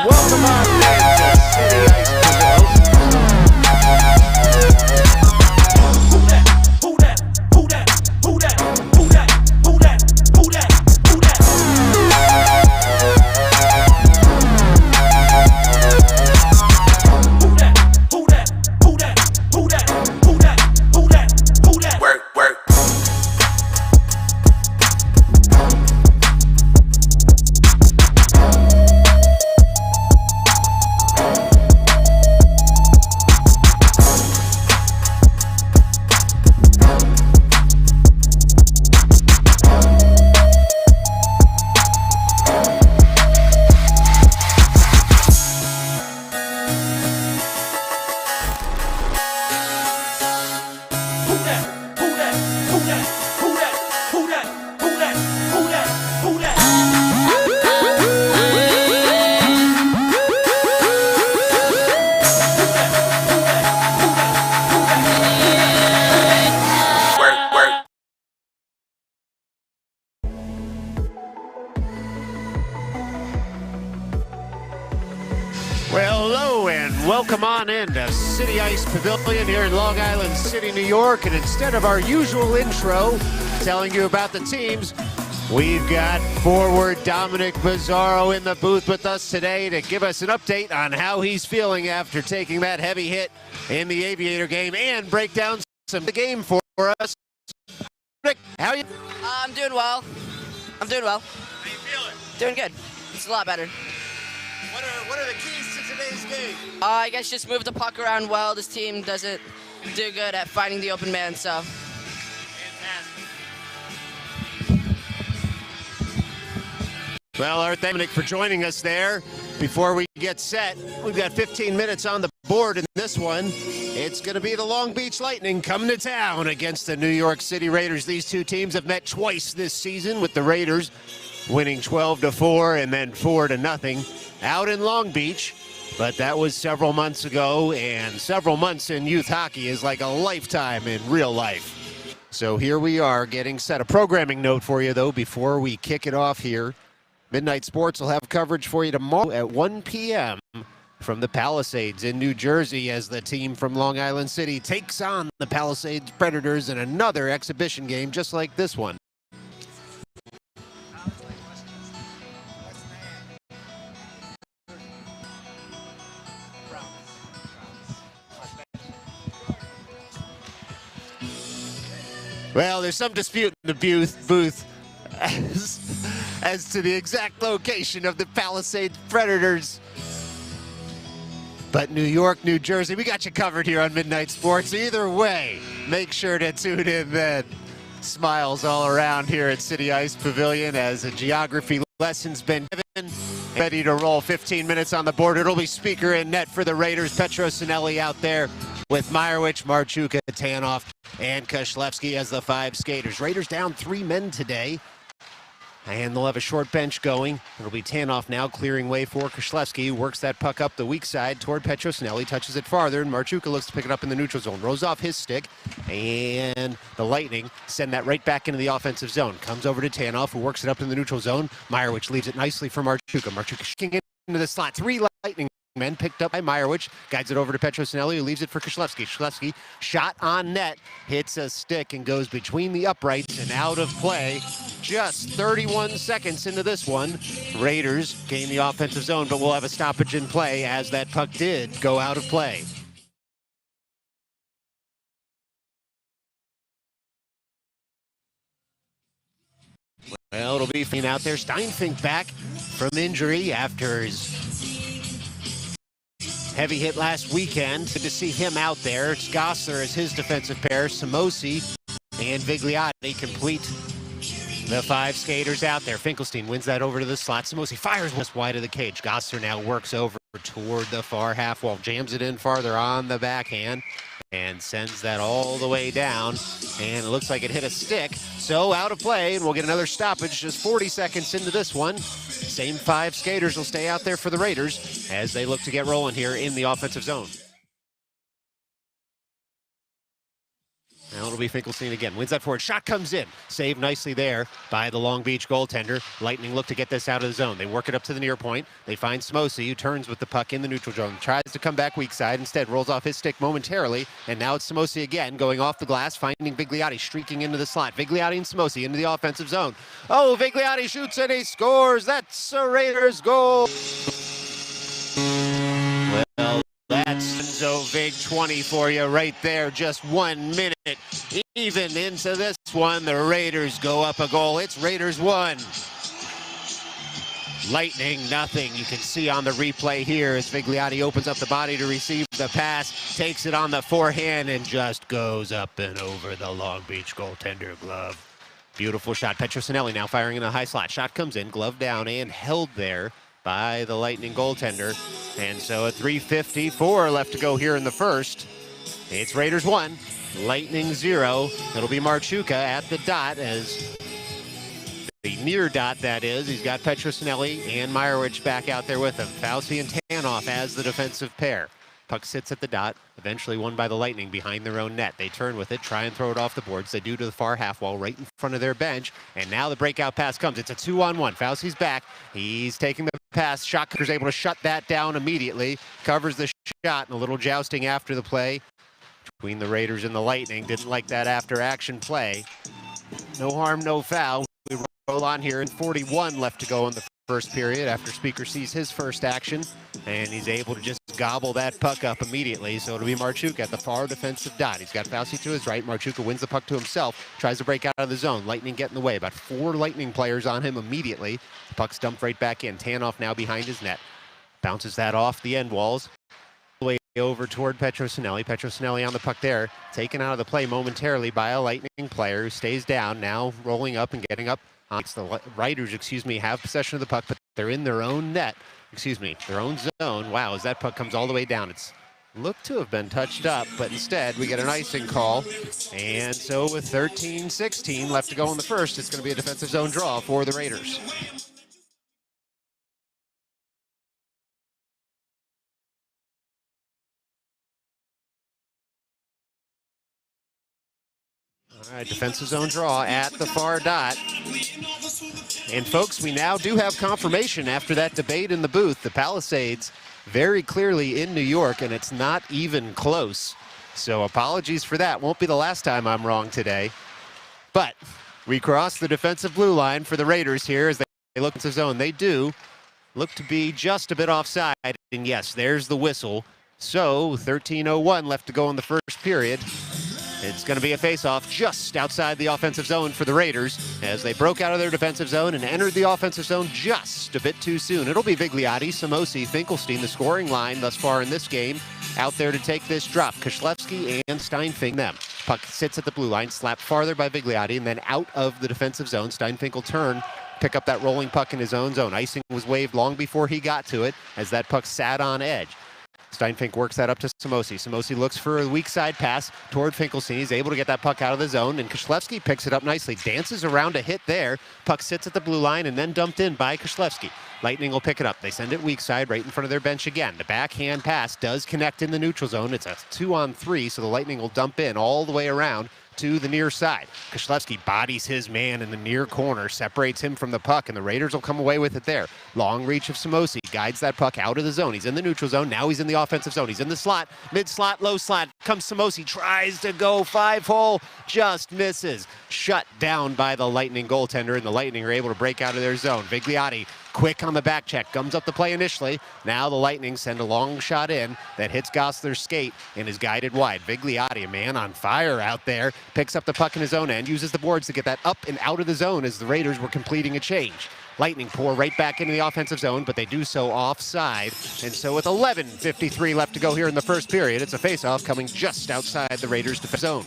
Welcome on in to City Ice Pavilion. Who that? Who that? Who that? Who that? Who that? Who that? Who that? Who that? Who that? Who that? Who that? Who that? Who that? Who that? Who that? Work, work. Well, hello and welcome on in to City Ice Pavilion here in Long Island City, New York. And instead of our usual intro telling you about the teams, we've got forward Dominic Mazzaro in the booth with us today to give us an update on how he's feeling after taking that heavy hit in the Aviator game and break down some of the game for us. Nick, how you? I'm doing well. I'm doing well. How you feeling? Doing good. It's a lot better. What are the keys to today's game? I guess just move the puck around well. This team doesn't do good at finding the open man, so. Fantastic. Well, our thank you for joining us there. Before we get set, we've got 15 minutes on the board in this one. It's going to be the Long Beach Lightning coming to town against the New York City Raiders. These two teams have met twice this season, with the Raiders winning 12-4 and then 4-0 out in Long Beach. But that was several months ago, and several months in youth hockey is like a lifetime in real life. So here we are getting set. A programming note for you, though, before we kick it off here. Midnight Sports will have coverage for you tomorrow at 1 p.m. from the Palisades in New Jersey as the team from Long Island City takes on the Palisades Predators in another exhibition game just like this one. Well, there's some dispute in the booth as to the exact location of the Palisades Predators. But New York, New Jersey, we got you covered here on Midnight Sports. Either way, make sure to tune in then. Smiles all around here at City Ice Pavilion as a geography lesson's been given. Ready to roll. 15 minutes on the board. It'll be speaker in net for the Raiders. Petrosinelli out there with Meyerowicz, Marchuka, Tanoff, and Kushlevsky as the five skaters. Raiders down 3 men today, and they'll have a short bench going. It'll be Tanoff now clearing way for Kushlevsky, who works that puck up the weak side toward Petrosinelli, touches it farther, and Marchuka looks to pick it up in the neutral zone. Rolls off his stick, and the Lightning send that right back into the offensive zone. Comes over to Tanoff, who works it up in the neutral zone. Meyerowicz leaves it nicely for Marchuka. Marchuka kicking it into the slot. 3 Lightning men picked up by Meyerowicz, guides it over to Petrosinelli, who leaves it for Kushlevsky. Kushlevsky, shot on net, hits a stick and goes between the uprights and out of play. Just 31 seconds into this one, Raiders gain the offensive zone, but we'll have a stoppage in play as that puck did go out of play. Well, it'll be out there. Steinfink back from injury after his heavy hit last weekend. Good to see him out there. It's Gossler as his defensive pair. Samosi and Vigliotti complete the 5 skaters out there. Finkelstein wins that over to the slot. Samosi fires just wide of the cage. Gossler now works over toward the far half wall. Jams it in farther on the backhand and sends that all the way down. And it looks like it hit a stick. So out of play, and we'll get another stoppage just 40 seconds into this one. Same 5 skaters will stay out there for the Raiders as they look to get rolling here in the offensive zone. Now it'll be Finkelstein again. Wins that forward. Shot comes in. Saved nicely there by the Long Beach goaltender. Lightning look to get this out of the zone. They work it up to the near point. They find Smosi, who turns with the puck in the neutral zone. Tries to come back weak side. Instead, rolls off his stick momentarily. And now it's Smosi again, going off the glass, finding Vigliotti, streaking into the slot. Vigliotti and Smosi into the offensive zone. Oh, Vigliotti shoots and he scores. That's a Raiders goal. Well, that's Enzo Vig 20 for you right there. Just 1 minute even into this one. The Raiders go up a goal. It's Raiders 1. Lightning nothing. You can see on the replay here as Vigliotti opens up the body to receive the pass, takes it on the forehand and just goes up and over the Long Beach goaltender glove. Beautiful shot. Petrosinelli now firing in a high slot. Shot comes in, glove down and held there by the Lightning goaltender. And so at 3:54 left to go here in the first. It's Raiders 1, Lightning 0. It'll be Marchuka at the dot, as the near dot, that is. He's got Petrosinelli and Meyerowicz back out there with him. Fauci and Tanoff as the defensive pair. Puck sits at the dot, eventually won by the Lightning behind their own net. They turn with it, try and throw it off the boards. They do to the far half wall right in front of their bench. And now the breakout pass comes. It's a 2-on-1. Fauci's back. He's taking the pass. Shotcutter's able to shut that down immediately. Covers the shot, and a little jousting after the play between the Raiders and the Lightning. Didn't like that after-action play. No harm, no foul. We roll on here, and 41 left to go in the first period after Speaker sees his first action, and he's able to just gobble that puck up immediately. So it'll be Marchuka at the far defensive dot. He's got Fauci to his right. Marchuka wins the puck to himself, tries to break out of the zone. Lightning get in the way. About 4 Lightning players on him immediately. The puck's dumped right back in. Tanoff now behind his net. Bounces that off the end walls. Way over toward Petrosinelli. Petrosinelli on the puck there. Taken out of the play momentarily by a Lightning player who stays down. Now rolling up and getting up. The Raiders, have possession of the puck, but they're in their own net, their own zone. Wow, as that puck comes all the way down. It's looked to have been touched up, but instead we get an icing call. And so with 13-16 left to go in the first, it's going to be a defensive zone draw for the Raiders. All right, defensive zone draw at the far dot. And folks, we now do have confirmation after that debate in the booth. The Palisades very clearly in New York, and it's not even close. So apologies for that. Won't be the last time I'm wrong today. But we cross the defensive blue line for the Raiders here as they look into zone. They do look to be just a bit offside. And yes, there's the whistle. So 13:01 left to go in the first period. It's going to be a face-off just outside the offensive zone for the Raiders as they broke out of their defensive zone and entered the offensive zone just a bit too soon. It'll be Vigliotti, Simosi, Finkelstein, the scoring line thus far in this game, out there to take this drop. Kushlevsky and Steinfink them. Puck sits at the blue line, slapped farther by Vigliotti, and then out of the defensive zone. Steinfink will turn, pick up that rolling puck in his own zone. Icing was waved long before he got to it as that puck sat on edge. Steinfink works that up to Simosi. Simosi looks for a weak side pass toward Finkelstein. He's able to get that puck out of the zone, and Kushlevsky picks it up nicely. Dances around a hit there. Puck sits at the blue line and then dumped in by Kushlevsky. Lightning will pick it up. They send it weak side right in front of their bench again. The backhand pass does connect in the neutral zone. It's a 2-on-3, so the Lightning will dump in all the way around to the near side. Kushlevsky bodies his man in the near corner, separates him from the puck, and the Raiders will come away with it there. Long reach of Simosi, guides that puck out of the zone. He's in the neutral zone, now he's in the offensive zone. He's in the slot, mid-slot, low slot. Comes Simosi, tries to go 5-hole, just misses. Shut down by the Lightning goaltender, and the Lightning are able to break out of their zone. Vigliotti, quick on the back check, gums up the play initially. Now the Lightning send a long shot in that hits Gosler's skate and is guided wide. Vigliotti, a man on fire out there, picks up the puck in his own end, uses the boards to get that up and out of the zone as the Raiders were completing a change. Lightning pour right back into the offensive zone, but they do so offside. And so with 11:53 left to go here in the first period, it's a faceoff coming just outside the Raiders' defensive zone.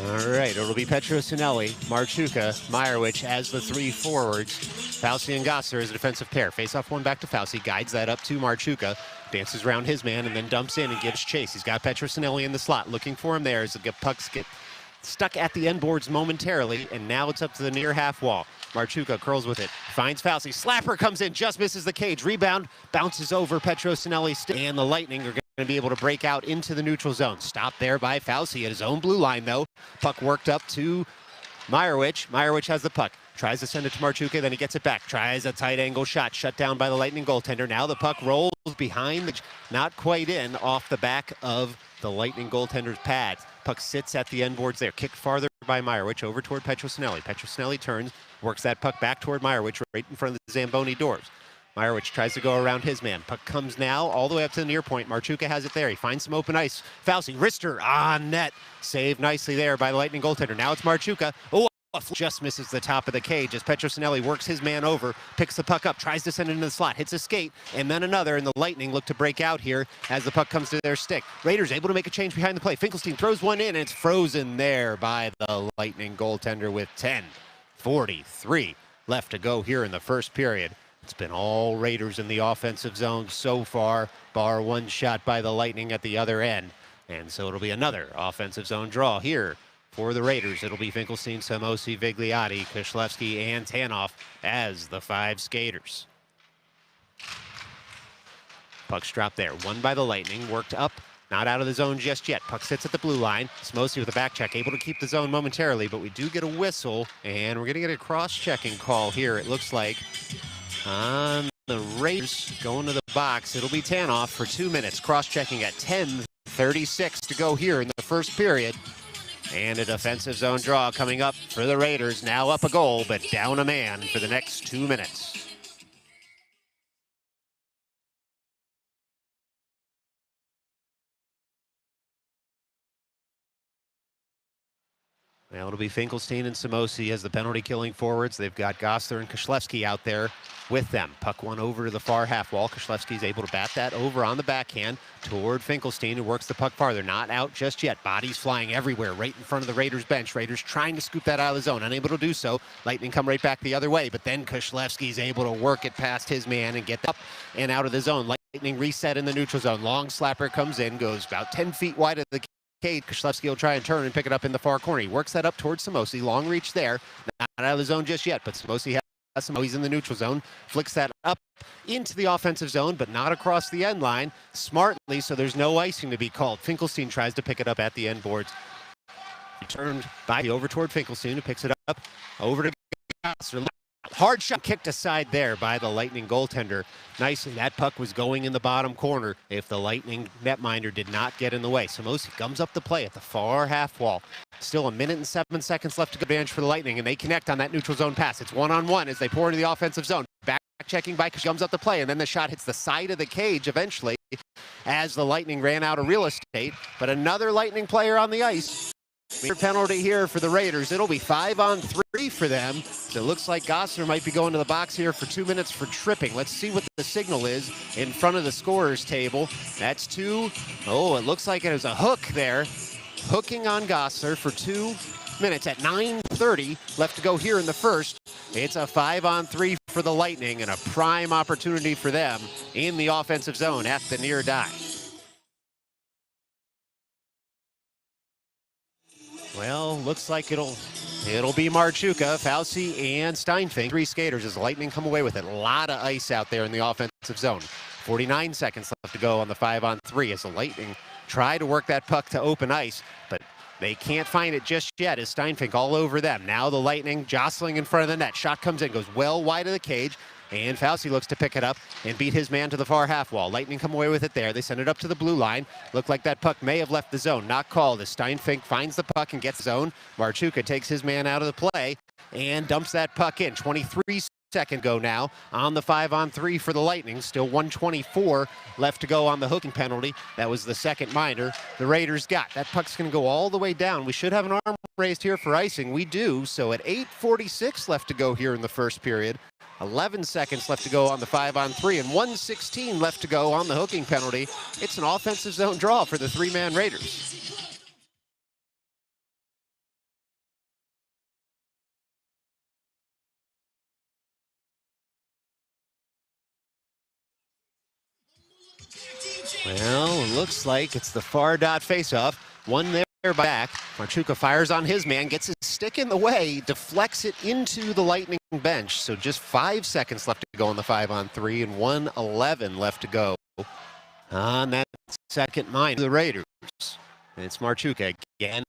All right, it'll be Petrosinelli, Marchuka, Meyerowicz as the 3 forwards. Fauci and Gosler as a defensive pair. Face-off one back to Fauci, guides that up to Marchuka, dances around his man, and then dumps in and gives chase. He's got Petrosinelli in the slot, looking for him there as the pucks get stuck at the end boards momentarily, and now it's up to the near half wall. Marchuka curls with it, finds Fauci. Slapper comes in, just misses the cage. Rebound, bounces over Petrosinelli, and the Lightning are going to be able to break out into the neutral zone. Stopped there by Fauci at his own blue line, though. Puck worked up to Meyerowicz. Meyerowicz has the puck. Tries to send it to Marchuka, then he gets it back. Tries a tight angle shot, shut down by the Lightning goaltender. Now the puck rolls behind, not quite in, off the back of the Lightning goaltender's pads. Puck sits at the end boards there. Kicked farther by Meyerowicz over toward Petrosinelli. Petrosinelli turns, works that puck back toward Meyerowicz right in front of the Zamboni doors. Meyerowicz tries to go around his man. Puck comes now all the way up to the near point. Marchuka has it there. He finds some open ice. Fauci, wrister on net. Saved nicely there by the Lightning goaltender. Now it's Marchuka. Oh, just misses the top of the cage as Petrosinelli works his man over, picks the puck up, tries to send it into the slot, hits a skate, and then another, and the Lightning look to break out here as the puck comes to their stick. Raiders able to make a change behind the play. Finkelstein throws one in, and it's frozen there by the Lightning goaltender with 10:43 left to go here in the first period. It's been all Raiders in the offensive zone so far, bar one shot by the Lightning at the other end. And so it'll be another offensive zone draw here for the Raiders. It'll be Finkelstein, Samosi, Vigliotti, Kishlevsky, and Tanoff as the five skaters. Puck's dropped there. Won by the Lightning. Worked up. Not out of the zone just yet. Puck sits at the blue line. Samosi with a back check. Able to keep the zone momentarily, but we do get a whistle. And we're going to get a cross-checking call here, it looks like, on the Raiders going to the box. It'll be Tanoff for 2 minutes. Cross-checking at 10:36 to go here in the first period. And a defensive zone draw coming up for the Raiders. Now up a goal, but down a man for the next 2 minutes. Well, it'll be Finkelstein and Samosi as the penalty-killing forwards. They've got Gosler and Kishlevsky out there with them. Puck one over to the far half wall. Kishlevsky's able to bat that over on the backhand toward Finkelstein, who works the puck farther. Not out just yet. Bodies flying everywhere right in front of the Raiders bench. Raiders trying to scoop that out of the zone. Unable to do so. Lightning come right back the other way, but then Kishlevsky's able to work it past his man and get up and out of the zone. Lightning reset in the neutral zone. Long slapper comes in, goes about 10 feet wide of the cage. Kishlevsky will try and turn and pick it up in the far corner. He works that up towards Samosi. Long reach there. Not out of the zone just yet, but Samosi has some. He's in the neutral zone. Flicks that up into the offensive zone, but not across the end line. Smartly, so there's no icing to be called. Finkelstein tries to pick it up at the end boards. Returned by over toward Finkelstein, who picks it up over to Gosler. Hard shot kicked aside there by the Lightning goaltender. Nicely, that puck was going in the bottom corner if the Lightning netminder did not get in the way. Samosi comes up the play at the far half wall. Still 1 minute and 7 seconds left to go advantage for the Lightning, and they connect on that neutral zone pass. It's one-on-one as they pour into the offensive zone. Back checking by comes up the play, and then the shot hits the side of the cage eventually as the Lightning ran out of real estate. But another Lightning player on the ice. Penalty here for the Raiders. It'll be 5-on-3 for them. So it looks like Gosler might be going to the box here for 2 minutes for tripping. Let's see what the signal is in front of the scorer's table. That's 2. Oh, it looks like it was a hook there. Hooking on Gosler for 2 minutes at 9:30 left to go here in the first. It's a 5-on-3 for the Lightning and a prime opportunity for them in the offensive zone at the near dot. Well, looks like it'll be Marchuka, Fauci, and Steinfink. 3 skaters as the Lightning come away with it. A lot of ice out there in the offensive zone. 49 seconds left to go on the 5-on-3 as the Lightning try to work that puck to open ice, but they can't find it just yet as Steinfink all over them. Now the Lightning jostling in front of the net. Shot comes in, goes well wide of the cage. And Fauci looks to pick it up and beat his man to the far half wall. Lightning come away with it there. They send it up to the blue line. Looked like that puck may have left the zone. Not called as Steinfink finds the puck and gets the zone. Marchuka takes his man out of the play and dumps that puck in. 23 seconds go now on the 5-on-3 for the Lightning. Still 1:24 left to go on the hooking penalty. That was the second minor the Raiders got. That puck's going to go all the way down. We should have an arm raised here for icing. We do. So at 8:46 left to go here in the first period. 11 seconds left to go on the 5-on-3 and 1:16 left to go on the hooking penalty. It's an offensive zone draw for the 3-man Raiders. Well, it looks like it's the far dot faceoff. One there back. Marchuka fires on his man, gets his stick in the way, deflects it into the Lightning bench. So just 5 seconds left to go on the 5-on-3 and 1:11 left to go on that second mine. The Raiders. And it's Marchuka again.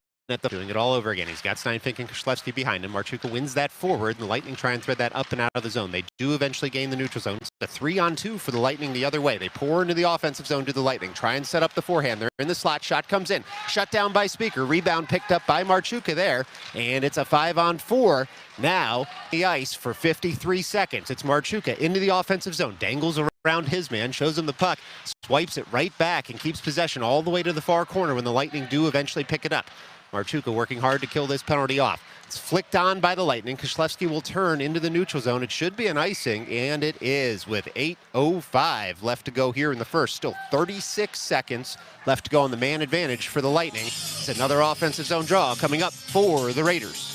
Doing it all over again. He's got Steinfink and Koslewski behind him. Marchuka wins that forward, and the Lightning try and thread that up and out of the zone. They do eventually gain the neutral zone. It's a 3-on-2 for the Lightning the other way. They pour into the offensive zone to the Lightning. Try and set up the forehand. They're in the slot. Shot comes in. Shut down by Speaker. Rebound picked up by Marchuka there, and it's a 5-on-4. Now, the ice for 53 seconds. It's Marchuka into the offensive zone. Dangles around his man, shows him the puck, swipes it right back, and keeps possession all the way to the far corner when the Lightning do eventually pick it up. Marchuka working hard to kill this penalty off. It's flicked on by the Lightning. Koslewski will turn into the neutral zone. It should be an icing, and it is with 8:05 left to go here in the first. Still 36 seconds left to go on the man advantage for the Lightning. It's another offensive zone draw coming up for the Raiders.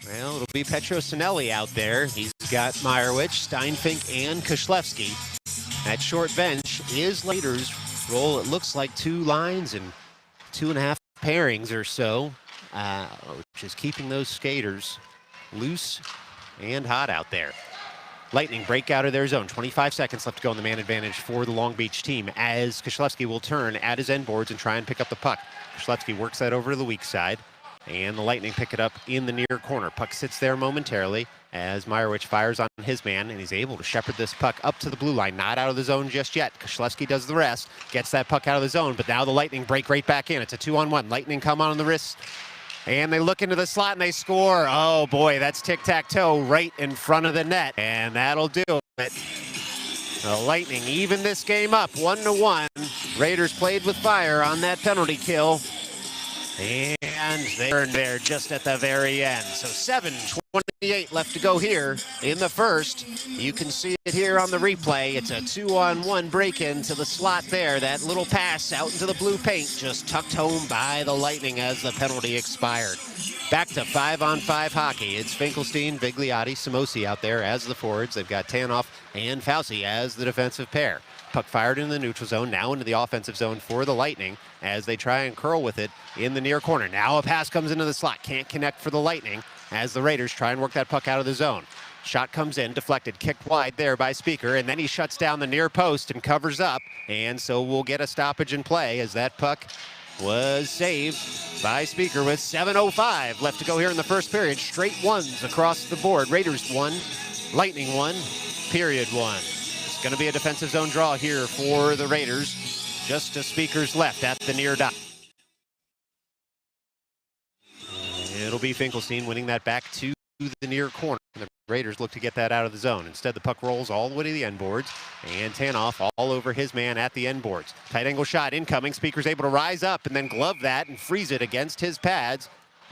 Well, it'll be Petrosinelli out there. He's got Meyerowicz, Steinfink, and Koslewski. That short bench is Raiders roll. It looks like 2 lines and 2.5 pairings or so, which is keeping those skaters loose and hot out there. Lightning break out of their zone. 25 seconds left to go on the man advantage for the Long Beach team as Koslewski will turn at his end boards and try and pick up the puck. Koslewski works that over to the weak side. And the Lightning pick it up in the near corner. Puck sits there momentarily as Meyerowicz fires on his man, and he's able to shepherd this puck up to the blue line. Not out of the zone just yet. Koslewski does the rest, gets that puck out of the zone, but now the Lightning break right back in. It's a 2-on-1. Lightning come on the wrist, and they look into the slot and they score. Oh boy, that's tic-tac-toe right in front of the net, and that'll do it. The Lightning even this game up 1-1. Raiders played with fire on that penalty kill. And they earned there just at the very end. So 7:28 left to go here in the first. You can see it here on the replay. It's a 2-on-1 break-in to the slot there. That little pass out into the blue paint just tucked home by the Lightning as the penalty expired. Back to 5-on-5 hockey. It's Finkelstein, Vigliotti, Samosi out there as the forwards. They've got Tanoff and Fauci as the defensive pair. Puck fired in the neutral zone, now into the offensive zone for the Lightning as they try and curl with it in the near corner. Now a pass comes into the slot, can't connect for the Lightning as the Raiders try and work that puck out of the zone. Shot comes in, deflected, kicked wide there by Speaker, and then he shuts down the near post and covers up, and so we'll get a stoppage in play as that puck was saved by Speaker with 7:05 left to go here in the first period. Straight ones across the board. Raiders 1, Lightning 1, period 1. It's going to be a defensive zone draw here for the Raiders. Just to Speaker's left at the near dot. It'll be Finkelstein winning that back to the near corner. The Raiders look to get that out of the zone. Instead, the puck rolls all the way to the end boards, and Tanoff all over his man at the end boards. Tight angle shot incoming. Speaker's able to rise up and then glove that and freeze it against his pads.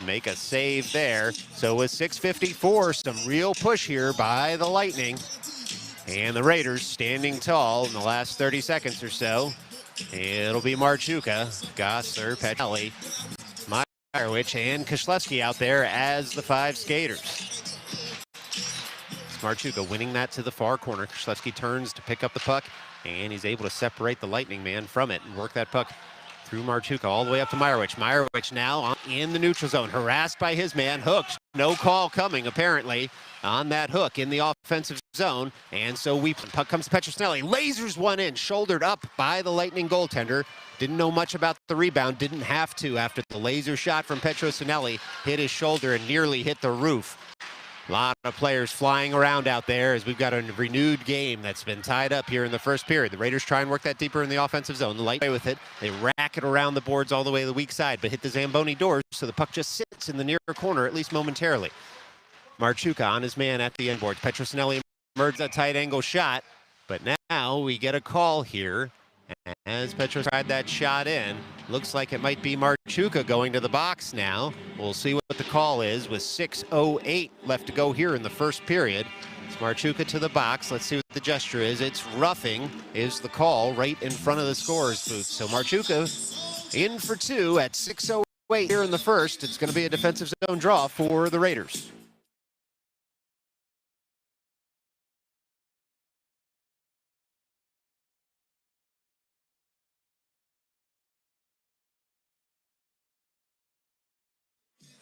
Make a save there. So with 6:54, some real push here by the Lightning. And the Raiders standing tall in the last 30 seconds or so. It'll be Marchuka, Gosler, Petrelli, Meyerowicz, and Koslewski out there as the 5 skaters. It's Marchuka winning that to the far corner. Koslewski turns to pick up the puck, and he's able to separate the Lightning man from it and work that puck through Marchuka all the way up to Meyerowicz. Meyerowicz now in the neutral zone, harassed by his man, hooked. No call coming, apparently, on that hook in the offensive zone. And so puck comes to Petrosinelli, lasers one in, shouldered up by the Lightning goaltender. Didn't know much about the rebound, didn't have to after the laser shot from Petrosinelli hit his shoulder and nearly hit the roof. A lot of players flying around out there as we've got a renewed game that's been tied up here in the first period. The Raiders try and work that deeper in the offensive zone. The Lightning with it. They rack it around the boards all the way to the weak side, but hit the Zamboni doors, so the puck just sits in the near corner, at least momentarily. Marchuka on his man at the end boards. Petrosinelli emerged a tight angle shot, but now we get a call here. As Petros tried that shot in, looks like it might be Marchuka going to the box now. We'll see what the call is with 6:08 left to go here in the first period. It's Marchuka to the box. Let's see what the gesture is. It's roughing is the call right in front of the scorer's booth. So Marchuka in for 2 at 6:08 here in the first. It's going to be a defensive zone draw for the Raiders.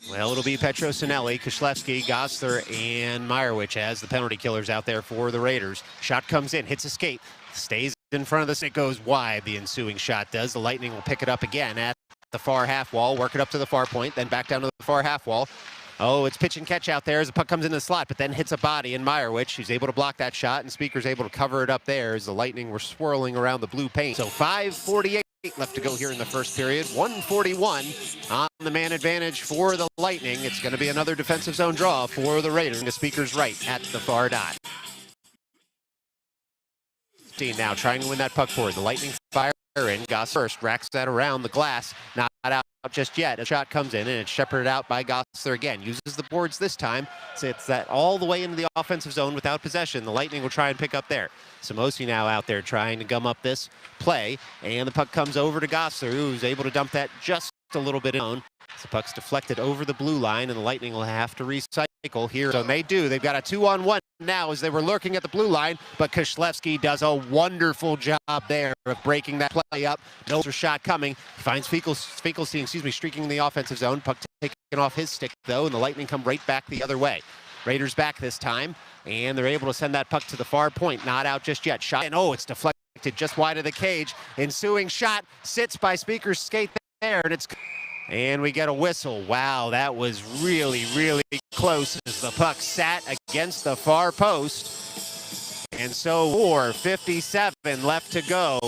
Well, it'll be Petrosinelli, Kishlevsky, Gosler, and Meyerowicz as the penalty killers out there for the Raiders. Shot comes in, hits a skate, stays in front of this. It goes wide, the ensuing shot does. The Lightning will pick it up again at the far half wall, work it up to the far point, then back down to the far half wall. Oh, it's pitch and catch out there as the puck comes into the slot, but then hits a body in Meyerowicz, who's able to block that shot, and Speaker's able to cover it up there as the Lightning were swirling around the blue paint. So 5:48 left to go here in the first period. 141 on the man advantage for the Lightning. It's going to be another defensive zone draw for the Raiders. The Speaker's right at the far dot. Now trying to win that puck forward. The Lightning fire in. Goss first, racks that around the glass. Not out just yet. A shot comes in, and it's shepherded out by Gosler again. Uses the boards this time. So it's that all the way into the offensive zone without possession. The Lightning will try and pick up there. Samosi now out there trying to gum up this play, and the puck comes over to Gosler, who's able to dump that just a little bit in. The puck's deflected over the blue line, and the Lightning will have to recycle here. So they do. They've got a 2-on-1 now as they were lurking at the blue line, but Kishlevsky does a wonderful job there of breaking that play up. No shot coming. Finds Finkelstein, streaking in the offensive zone. Puck taken off his stick, though, and the Lightning come right back the other way. Raiders back this time, and they're able to send that puck to the far point. Not out just yet. Shot, and oh, it's deflected just wide of the cage. Ensuing shot sits by Speaker's skate there, and we get a whistle. Wow, that was really, really close as the puck sat against the far post. And so 4:57 left to go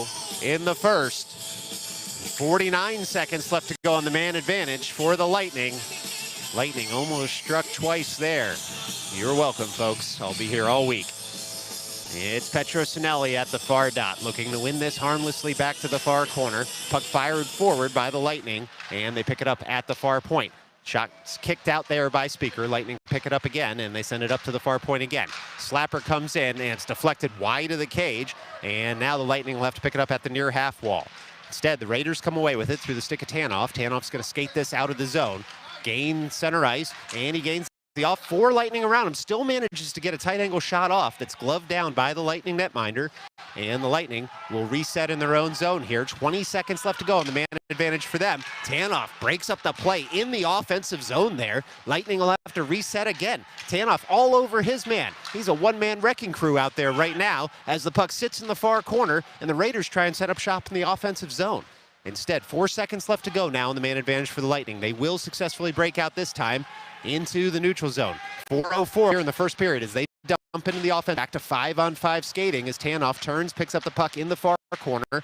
in the first. 49 seconds left to go on the man advantage for the Lightning. Lightning almost struck twice there. You're welcome, folks. I'll be here all week. It's Petrosinelli at the far dot, looking to win this harmlessly back to the far corner. Puck fired forward by the Lightning, and they pick it up at the far point. Shot's kicked out there by Speaker. Lightning pick it up again, and they send it up to the far point again. Slapper comes in, and it's deflected wide of the cage, and now the Lightning will have to pick it up at the near half wall. Instead, the Raiders come away with it through the stick of Tanoff. Tanoff's going to skate this out of the zone, gain center ice, and he gains the off. 4 Lightning around him, still manages to get a tight angle shot off that's gloved down by the Lightning netminder, and the Lightning will reset in their own zone here. 20 seconds left to go on the man advantage for them. Tanoff breaks up the play in the offensive zone there. Lightning will have to reset again. Tanoff all over his man. He's a one-man wrecking crew out there right now as the puck sits in the far corner, and the Raiders try and set up shop in the offensive zone. Instead, 4 seconds left to go now in the man advantage for the Lightning. They will successfully break out this time into the neutral zone. 4:04 here in the first period as they dump into the offense. Back to 5-on-5 skating as Tanoff turns, picks up the puck in the far corner, and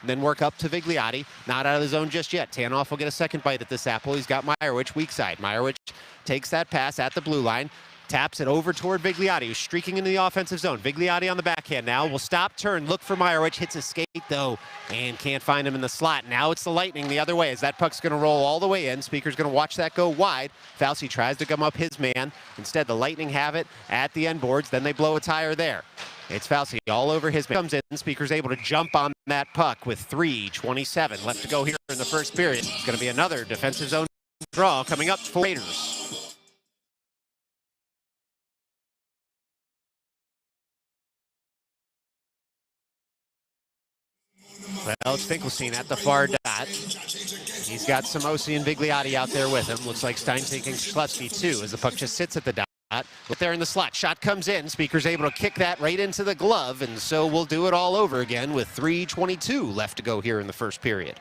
then work up to Vigliotti. Not out of the zone just yet. Tanoff will get a second bite at this apple. He's got Meyerowicz weak side. Meyerowicz takes that pass at the blue line, taps it over toward Vigliotti, who's streaking into the offensive zone. Vigliotti on the backhand now will stop, turn, look for Meyerowicz, hits a skate though, and can't find him in the slot. Now it's the Lightning the other way as that puck's going to roll all the way in. Speaker's going to watch that go wide. Fauci tries to come up his man. Instead, the Lightning have it at the end boards. Then they blow a tire there. It's Fauci all over his man. Comes in, Speaker's able to jump on that puck with 3:27 left to go here in the first period. It's going to be another defensive zone draw coming up for Raiders. Well, it's Finkelstein at the far dot. He's got Samosi and Vigliotti out there with him. Looks like Stein's taking Schlesky too as the puck just sits at the dot. But there in the slot. Shot comes in. Speaker's able to kick that right into the glove, and so we'll do it all over again with 3:22 left to go here in the first period.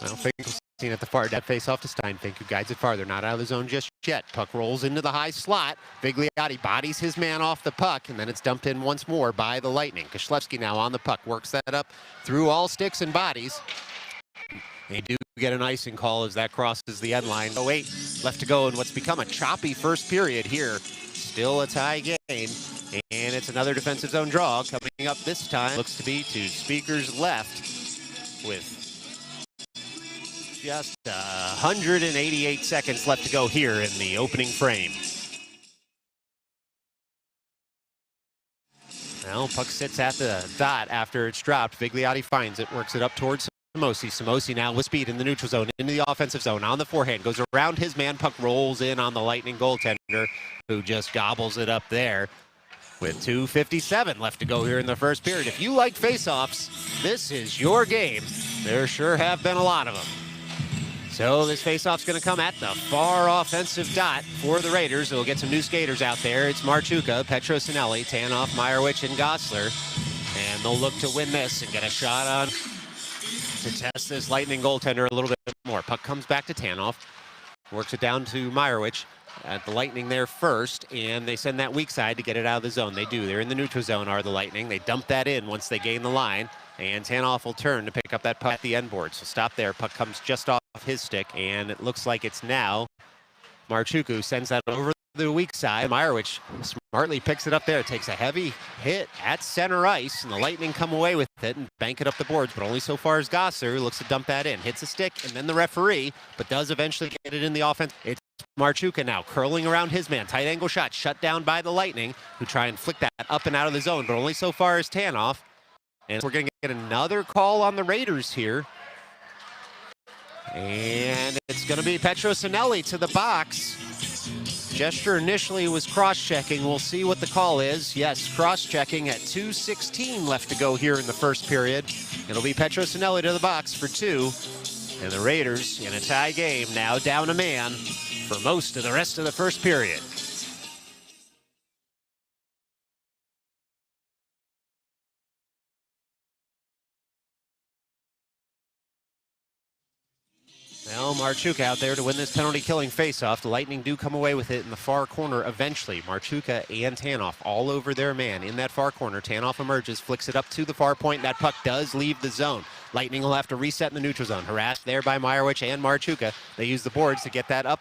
Well, Finkelstein at the far dot, face off to Steinfink, who guides it farther. Not out of the zone just yet. Puck rolls into the high slot. Vigliotti bodies his man off the puck, and then it's dumped in once more by the Lightning. Kishlevsky now on the puck, works that up through all sticks and bodies. They do get an icing call as that crosses the end line. 08 left to go in what's become a choppy first period here. Still a tie game, and it's another defensive zone draw coming up this time. Looks to be to Speaker's left with just 188 seconds left to go here in the opening frame. Well, puck sits at the dot after it's dropped. Vigliotti finds it, works it up towards Samosi now with speed in the neutral zone, into the offensive zone, on the forehand, goes around his man, puck rolls in on the Lightning goaltender, who just gobbles it up there with 2:57 left to go here in the first period. If you like faceoffs, this is your game. There sure have been a lot of them. So this faceoff's going to come at the far offensive dot for the Raiders. They'll get some new skaters out there. It's Marchuka, Petrosinelli, Tanoff, Meyerowicz, and Gosler. And they'll look to win this and get a shot on to test this Lightning goaltender a little bit more. Puck comes back to Tanoff, works it down to Meyerowicz at the Lightning there first, and they send that weak side to get it out of the zone. They do. They're in the neutral zone, are the Lightning. They dump that in once they gain the line, and Tanoff will turn to pick up that puck at the end board. So stop there. Puck comes just off his stick, and it looks like it's now Marchuku sends that over the weak side. Meyerowicz smartly picks it up there, takes a heavy hit at center ice, and the Lightning come away with it and bank it up the boards, but only so far as Gosser, who looks to dump that in. Hits a stick, and then the referee, but does eventually get it in the offense. It's Marchuka now curling around his man. Tight angle shot shut down by the Lightning, who try and flick that up and out of the zone, but only so far as Tanoff. And we're going to get another call on the Raiders here. And it's going to be Petrosinelli to the box. Gesture initially was cross-checking. We'll see what the call is. Yes, cross-checking at 2:16 left to go here in the first period. It'll be Petrosinelli to the box for 2. And the Raiders in a tie game, now down a man for most of the rest of the first period. Well, Marchuka out there to win this penalty-killing faceoff. The Lightning do come away with it in the far corner eventually. Marchuka and Tanoff all over their man in that far corner. Tanoff emerges, flicks it up to the far point. That puck does leave the zone. Lightning will have to reset in the neutral zone. Harassed there by Meyerowicz and Marchuka. They use the boards to get that up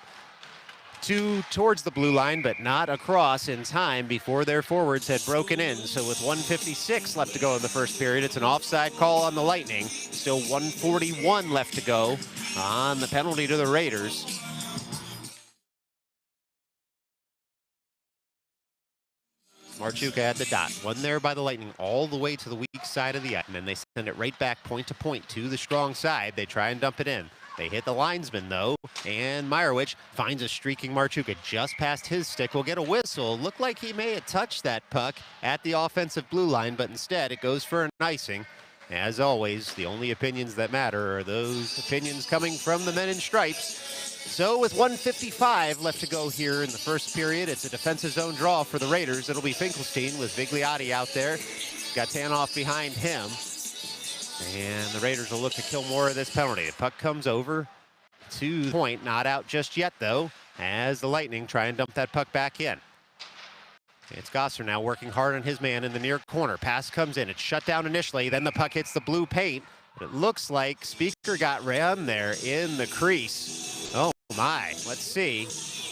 towards the blue line, but not across in time before their forwards had broken in. So with 1:56 left to go in the first period, it's an offside call on the Lightning. Still 1:41 left to go on the penalty to the Raiders. Marchuka at the dot. One there by the Lightning all the way to the weak side of the ice. And then they send it right back point to point to the strong side. They try and dump it in. They hit the linesman, though, and Meyerowicz finds a streaking Marchuka just past his stick. Will get a whistle. Looked like he may have touched that puck at the offensive blue line, but instead it goes for an icing. As always, the only opinions that matter are those opinions coming from the men in stripes. So with 1:55 left to go here in the first period, it's a defensive zone draw for the Raiders. It'll be Finkelstein with Vigliotti out there. Got Tanoff behind him. And the Raiders will look to kill more of this penalty. The puck comes over to the point, not out just yet, though, as the Lightning try and dump that puck back in. It's Gosser now working hard on his man in the near corner. Pass comes in. It's shut down initially. Then the puck hits the blue paint. It looks like Speaker got ran there in the crease. Oh, my. Let's see.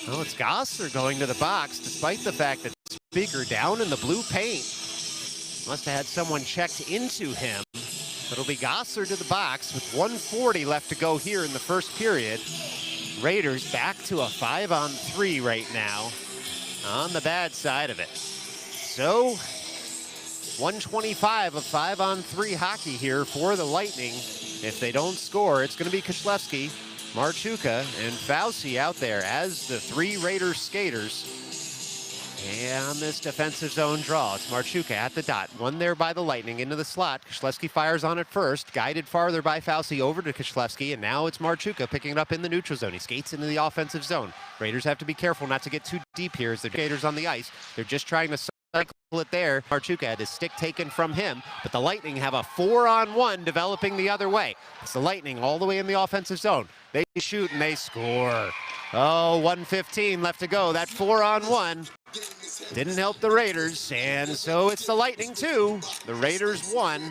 Oh, it's Gosser going to the box, despite the fact that Speaker down in the blue paint. Must have had someone checked into him. It'll be Gosser to the box with 1:40 left to go here in the first period. Raiders back to a 5-on-3 right now on the bad side of it. So 1:25 of 5-on-3 hockey here for the Lightning. If they don't score, it's going to be Kachlewski, Marchuka, and Fauci out there as the 3 Raiders skaters. And on this defensive zone draw, it's Marchuka at the dot. One there by the Lightning into the slot. Kachlewski fires on it first. Guided farther by Fauci over to Kachlewski. And now it's Marchuka picking it up in the neutral zone. He skates into the offensive zone. Raiders have to be careful not to get too deep here as the skaters on the ice. They're just trying to cycle it there. Marchuka had his stick taken from him. But the Lightning have a 4-on-1 developing the other way. It's the Lightning all the way in the offensive zone. They shoot and they score. Oh, 1:15 left to go. That 4-on-1 didn't help the Raiders, and so it's the Lightning 2. The Raiders 1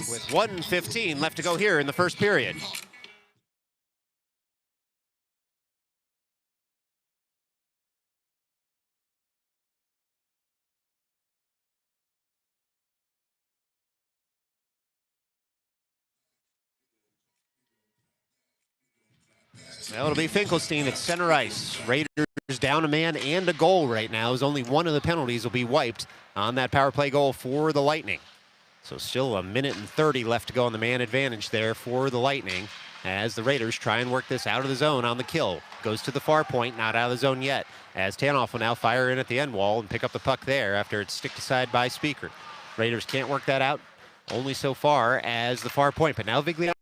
with 1:15 left to go here in the first period. Well, it'll be Finkelstein at center ice. Raiders down a man and a goal right now, as only one of the penalties will be wiped on that power play goal for the Lightning. So still a minute and 30 left to go on the man advantage there for the Lightning as the Raiders try and work this out of the zone on the kill. Goes to the far point, not out of the zone yet, as Tanoff will now fire in at the end wall and pick up the puck there after it's sticked aside by Speaker. Raiders can't work that out only so far as the far point, but now Vigliotti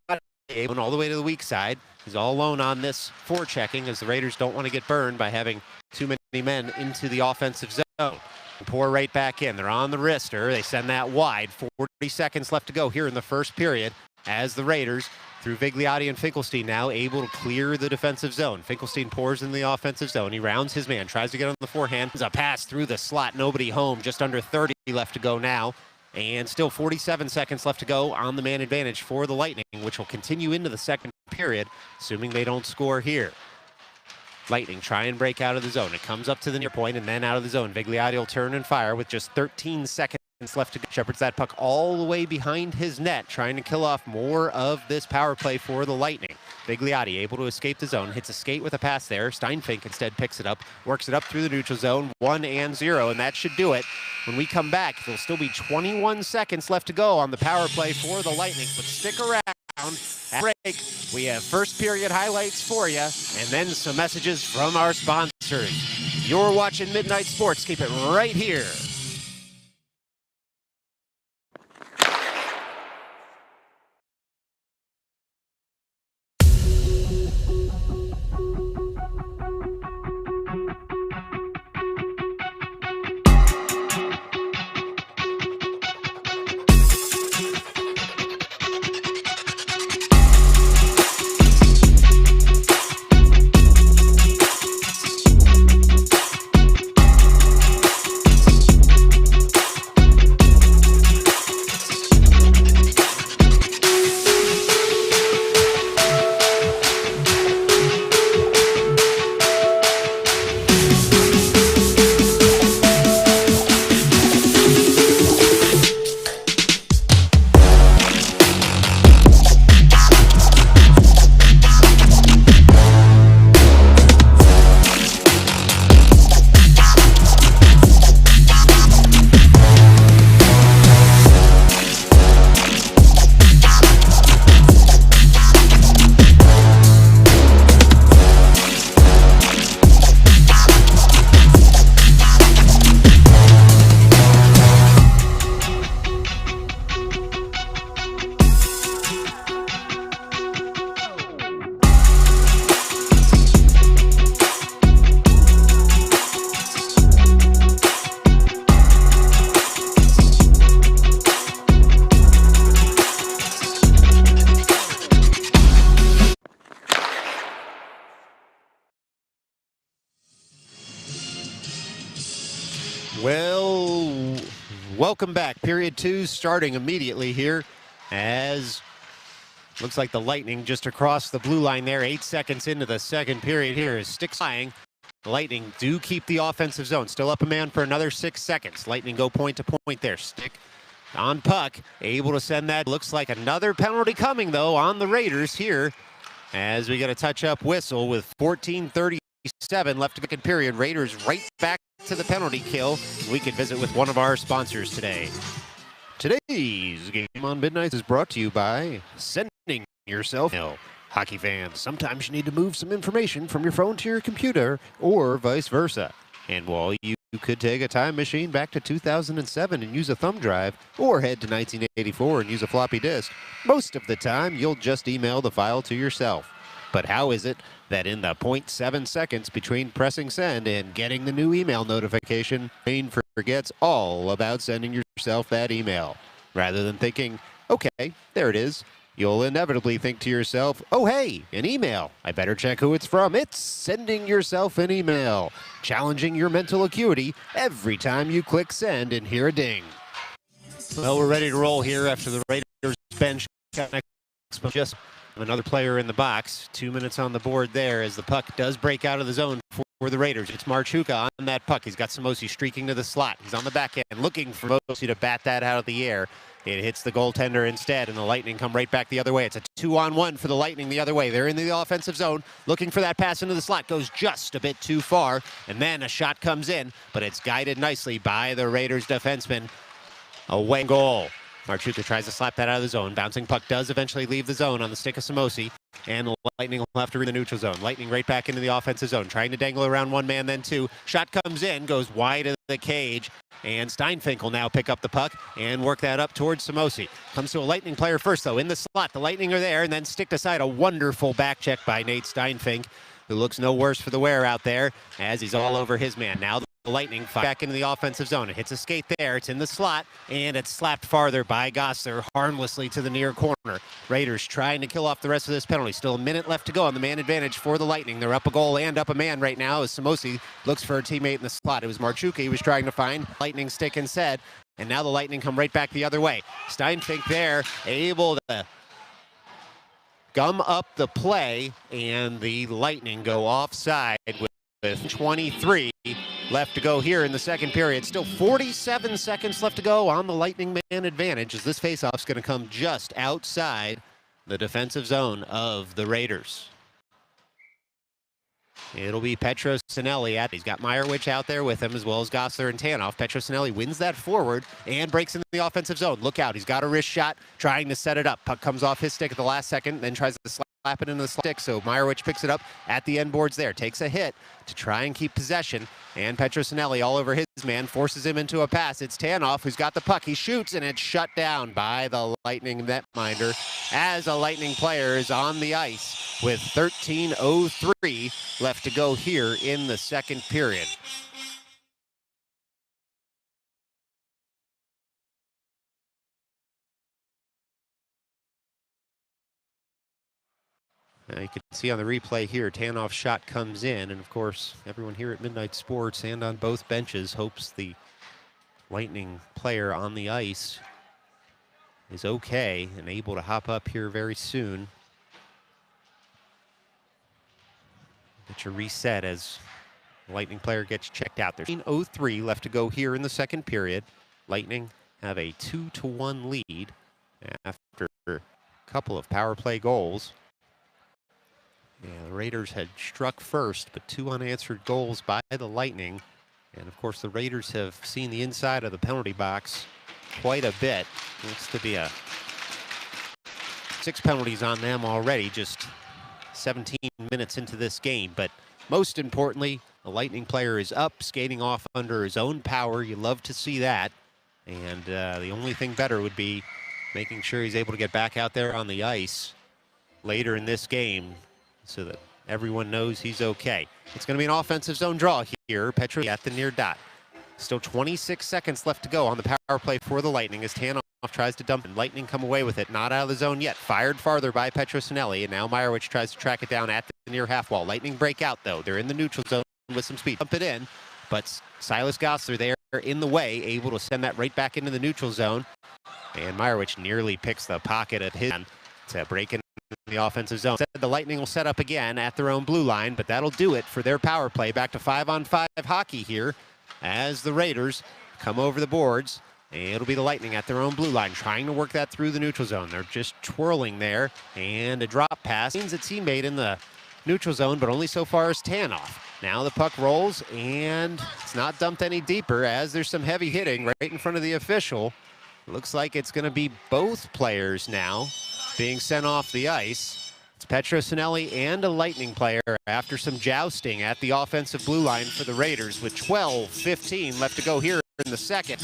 able all the way to the weak side. He's all alone on this forechecking as the Raiders don't want to get burned by having too many men into the offensive zone. Pour right back in. They're on the wrister. They send that wide. 40 seconds left to go here in the first period as the Raiders, through Vigliotti and Finkelstein, now able to clear the defensive zone. Finkelstein pours in the offensive zone. He rounds his man, tries to get on the forehand. There's a pass through the slot. Nobody home. Just under 30 left to go now. And still 47 seconds left to go on the man advantage for the Lightning, which will continue into the second period, assuming they don't score here. Lightning try and break out of the zone. It comes up to the near point and then out of the zone. Vigliotti will turn and fire with just 13 seconds left to go. Shepherds that puck all the way behind his net, trying to kill off more of this power play for the Lightning. Vigliotti able to escape the zone, hits a skate with a pass there. Steinfink instead picks it up, works it up through the neutral zone, 1-0, and that should do it. When we come back, there'll still be 21 seconds left to go on the power play for the Lightning, but stick around. At break, we have first period highlights for you, and then some messages from our sponsors. You're watching Midnight Sports. Keep it right here. Well, welcome back. Period 2 starting immediately here as looks like the Lightning just across the blue line there. 8 seconds into the second period here is sticks flying. The Lightning do keep the offensive zone. Still up a man for another 6 seconds. Lightning go point to point there. Stick on puck. Able to send that. Looks like another penalty coming, though, on the Raiders here as we get a touch-up whistle with 14:37 left to go in period. Raiders right back to the penalty kill. We could visit with one of our sponsors today. Today's game on Midnight is brought to you by sending yourself mail. Hockey fans, sometimes you need to move some information from your phone to your computer or vice versa. And while you could take a time machine back to 2007 and use a thumb drive, or head to 1984 and use a floppy disk, most of the time you'll just email the file to yourself. But how is it that in the 0.7 seconds between pressing send and getting the new email notification, brain forgets all about sending yourself that email? Rather than thinking, okay, there it is, you'll inevitably think to yourself, oh hey, an email. I better check who it's from. It's sending yourself an email, challenging your mental acuity every time you click send and hear a ding. Well, we're ready to roll here after the Raiders bench got just another player in the box. 2 minutes on the board there as the puck does break out of the zone for the Raiders. It's Marchuka on that puck. He's got Samosi streaking to the slot. He's on the back end looking for Mosi to bat that out of the air. It hits the goaltender instead, and the Lightning come right back the other way. It's a 2-on-1 for the Lightning the other way. They're in the offensive zone looking for that pass into the slot. Goes just a bit too far, and then a shot comes in, but it's guided nicely by the Raiders defenseman. Away goal. Marchuka tries to slap that out of the zone. Bouncing puck does eventually leave the zone on the stick of Samosi. And the Lightning will have to read the neutral zone. Lightning right back into the offensive zone, trying to dangle around one man, then two. Shot comes in, goes wide of the cage. And Steinfink will now pick up the puck and work that up towards Samosi. Comes to a Lightning player first, though, in the slot. The Lightning are there, and then sticked aside. A wonderful back check by Nate Steinfink, who looks no worse for the wear out there as he's all over his man. Now the Lightning back into the offensive zone. It hits a skate there. It's in the slot, and it's slapped farther by Gosser harmlessly to the near corner. Raiders trying to kill off the rest of this penalty. Still a minute left to go on the man advantage for the Lightning. They're up a goal and up a man right now as Samosi looks for a teammate in the slot. It was Marchuka he was trying to find. Lightning stick instead, and now the Lightning come right back the other way. Steinfink there, able to gum up the play, and the Lightning go offside with 23 left to go here in the second period. Still 47 seconds left to go on the Lightning man advantage as this faceoff's going to come just outside the defensive zone of the Raiders. It'll be Petrosinelli. He's got Meyerwich out there with him, as well as Gosler and Tanoff. Petrosinelli wins that forward and breaks into the offensive zone. Look out, he's got a wrist shot, trying to set it up. Puck comes off his stick at the last second, then tries to slap it into the stick, so Meyerwich picks it up at the end boards there. Takes a hit to try and keep possession, and Petrosinelli all over his man, forces him into a pass. It's Tanoff who's got the puck. He shoots, and it's shut down by the Lightning netminder as a Lightning player is on the ice with 13:03 left to go here in the second period. You can see on the replay here, Tanoff's shot comes in, and of course, everyone here at Midnight Sports and on both benches hopes the Lightning player on the ice is okay and able to hop up here very soon. Get your reset as the Lightning player gets checked out. There's 13:03 left to go here in the second period. Lightning have a 2-1 lead after a couple of power play goals. Yeah, the Raiders had struck first, but 2 unanswered goals by the Lightning. And of course, the Raiders have seen the inside of the penalty box quite a bit. Looks to be 6 penalties on them already, just 17 minutes into this game. But most importantly, the Lightning player is up, skating off under his own power. You love to see that. And the only thing better would be making sure he's able to get back out there on the ice later in this game, so that everyone knows he's okay. It's going to be an offensive zone draw here. Petro at the near dot. Still 26 seconds left to go on the power play for the Lightning as Tanoff tries to dump it. Lightning come away with it. Not out of the zone yet. Fired farther by Petrosinelli, and now Meyerwich tries to track it down at the near half wall. Lightning break out, though. They're in the neutral zone with some speed. Dump it in, but Silas Gosler there in the way, able to send that right back into the neutral zone. And Meyerwich nearly picks the pocket of his hand to break in the offensive zone. The Lightning will set up again at their own blue line, but that'll do it for their power play. Back to 5-on-5 hockey here as the Raiders come over the boards. And it'll be the Lightning at their own blue line, trying to work that through the neutral zone. They're just twirling there, and a drop pass. Means a teammate in the neutral zone, but only so far as Tanoff. Now the puck rolls, and it's not dumped any deeper as there's some heavy hitting right in front of the official. Looks like it's going to be both players now being sent off the ice. It's Petrosinelli and a Lightning player after some jousting at the offensive blue line for the Raiders with 12:15 left to go here in the second.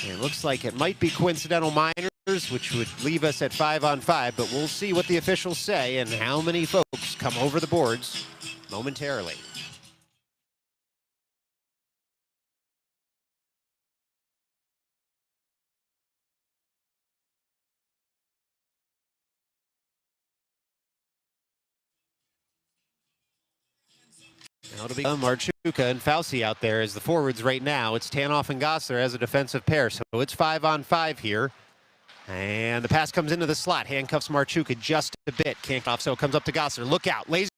And it looks like it might be coincidental minors, which would leave us at 5-on-5, but we'll see what the officials say and how many folks come over the boards momentarily. Now it'll be Marchuka and Fauci out there as the forwards right now. It's Tanoff and Gosler as a defensive pair, so it's 5-on-5 here. And the pass comes into the slot, handcuffs Marchuka just a bit. Can't get off, so it comes up to Gosler. Look out, laser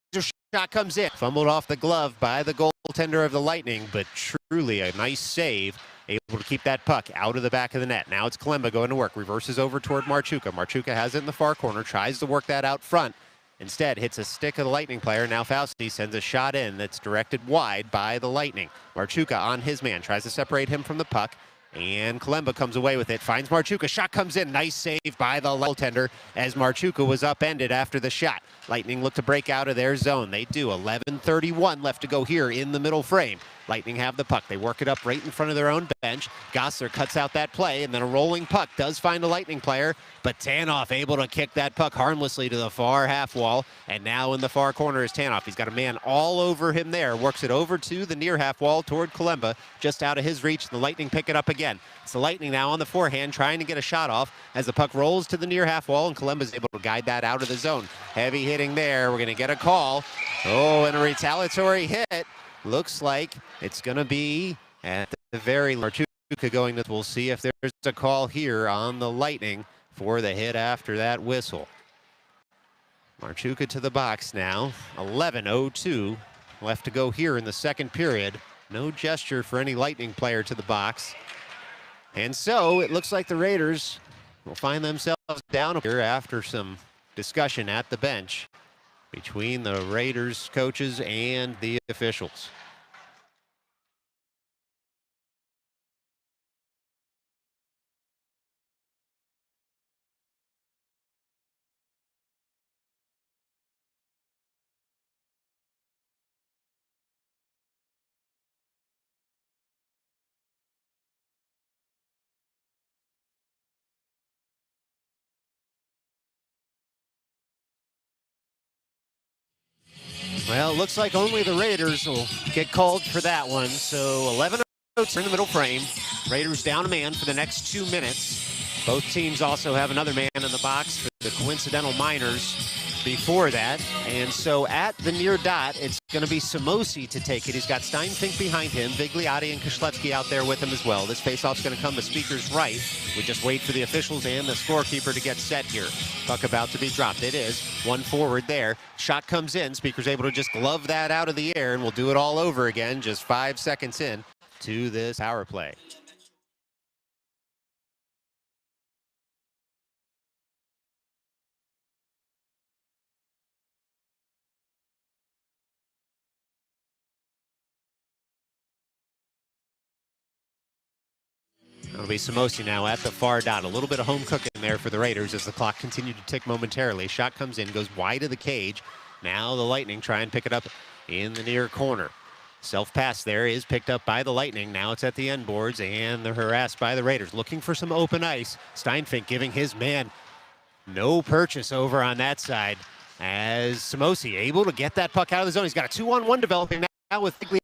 shot comes in. Fumbled off the glove by the goaltender of the Lightning, but truly a nice save. Able to keep that puck out of the back of the net. Now it's Kalemba going to work, reverses over toward Marchuka. Marchuka has it in the far corner, tries to work that out front. Instead, hits a stick of the Lightning player. Now Fauci sends a shot in that's directed wide by the Lightning. Marchuka on his man, tries to separate him from the puck. And Kalemba comes away with it, finds Marchuka, shot comes in, nice save by the goaltender as Marchuka was upended after the shot. Lightning look to break out of their zone. They do. 11:31 left to go here in the middle frame. Lightning have the puck. They work it up right in front of their own bench. Gossler cuts out that play, and then a rolling puck does find a Lightning player, but Tanoff able to kick that puck harmlessly to the far half wall, and now in the far corner is Tanoff. He's got a man all over him there, works it over to the near half wall toward Kalemba, just out of his reach. The Lightning pick it up again. It's the Lightning now on the forehand, trying to get a shot off as the puck rolls to the near half wall, and Kalemba's able to guide that out of the zone. Heavy hitting there. We're going to get a call. Oh, and a retaliatory hit. Looks like it's going to be at the very Marchuka going to. We'll see if there's a call here on the Lightning for the hit after that whistle. Marchuka to the box now. 11:02 left to go here in the second period. No gesture for any Lightning player to the box. And so it looks like the Raiders will find themselves down here after some discussion at the bench between the Raiders coaches and the officials. Well, it looks like only the Raiders will get called for that one. So 11:02 in the middle frame. Raiders down a man for the next 2 minutes. Both teams also have another man in the box for the coincidental minors before that. And so at the near dot, it's going to be Samosi to take it. He's got Steinfink behind him, Vigliotti and Koslevsky out there with him as well. This faceoff's going to come to Speaker's right. We just wait for the officials and the scorekeeper to get set here. Puck about to be dropped. It is. One forward there. Shot comes in. Speaker's able to just glove that out of the air, and we'll do it all over again just 5 seconds in to this power play. It'll be Samosi now at the far dot. A little bit of home cooking there for the Raiders as the clock continued to tick momentarily. Shot comes in, goes wide of the cage. Now the Lightning try and pick it up in the near corner. Self-pass there is picked up by the Lightning. Now it's at the end boards, and they're harassed by the Raiders. Looking for some open ice. Steinfink giving his man no purchase over on that side as Samosi able to get that puck out of the zone. He's got a 2-on-1 developing now with Vigliotti.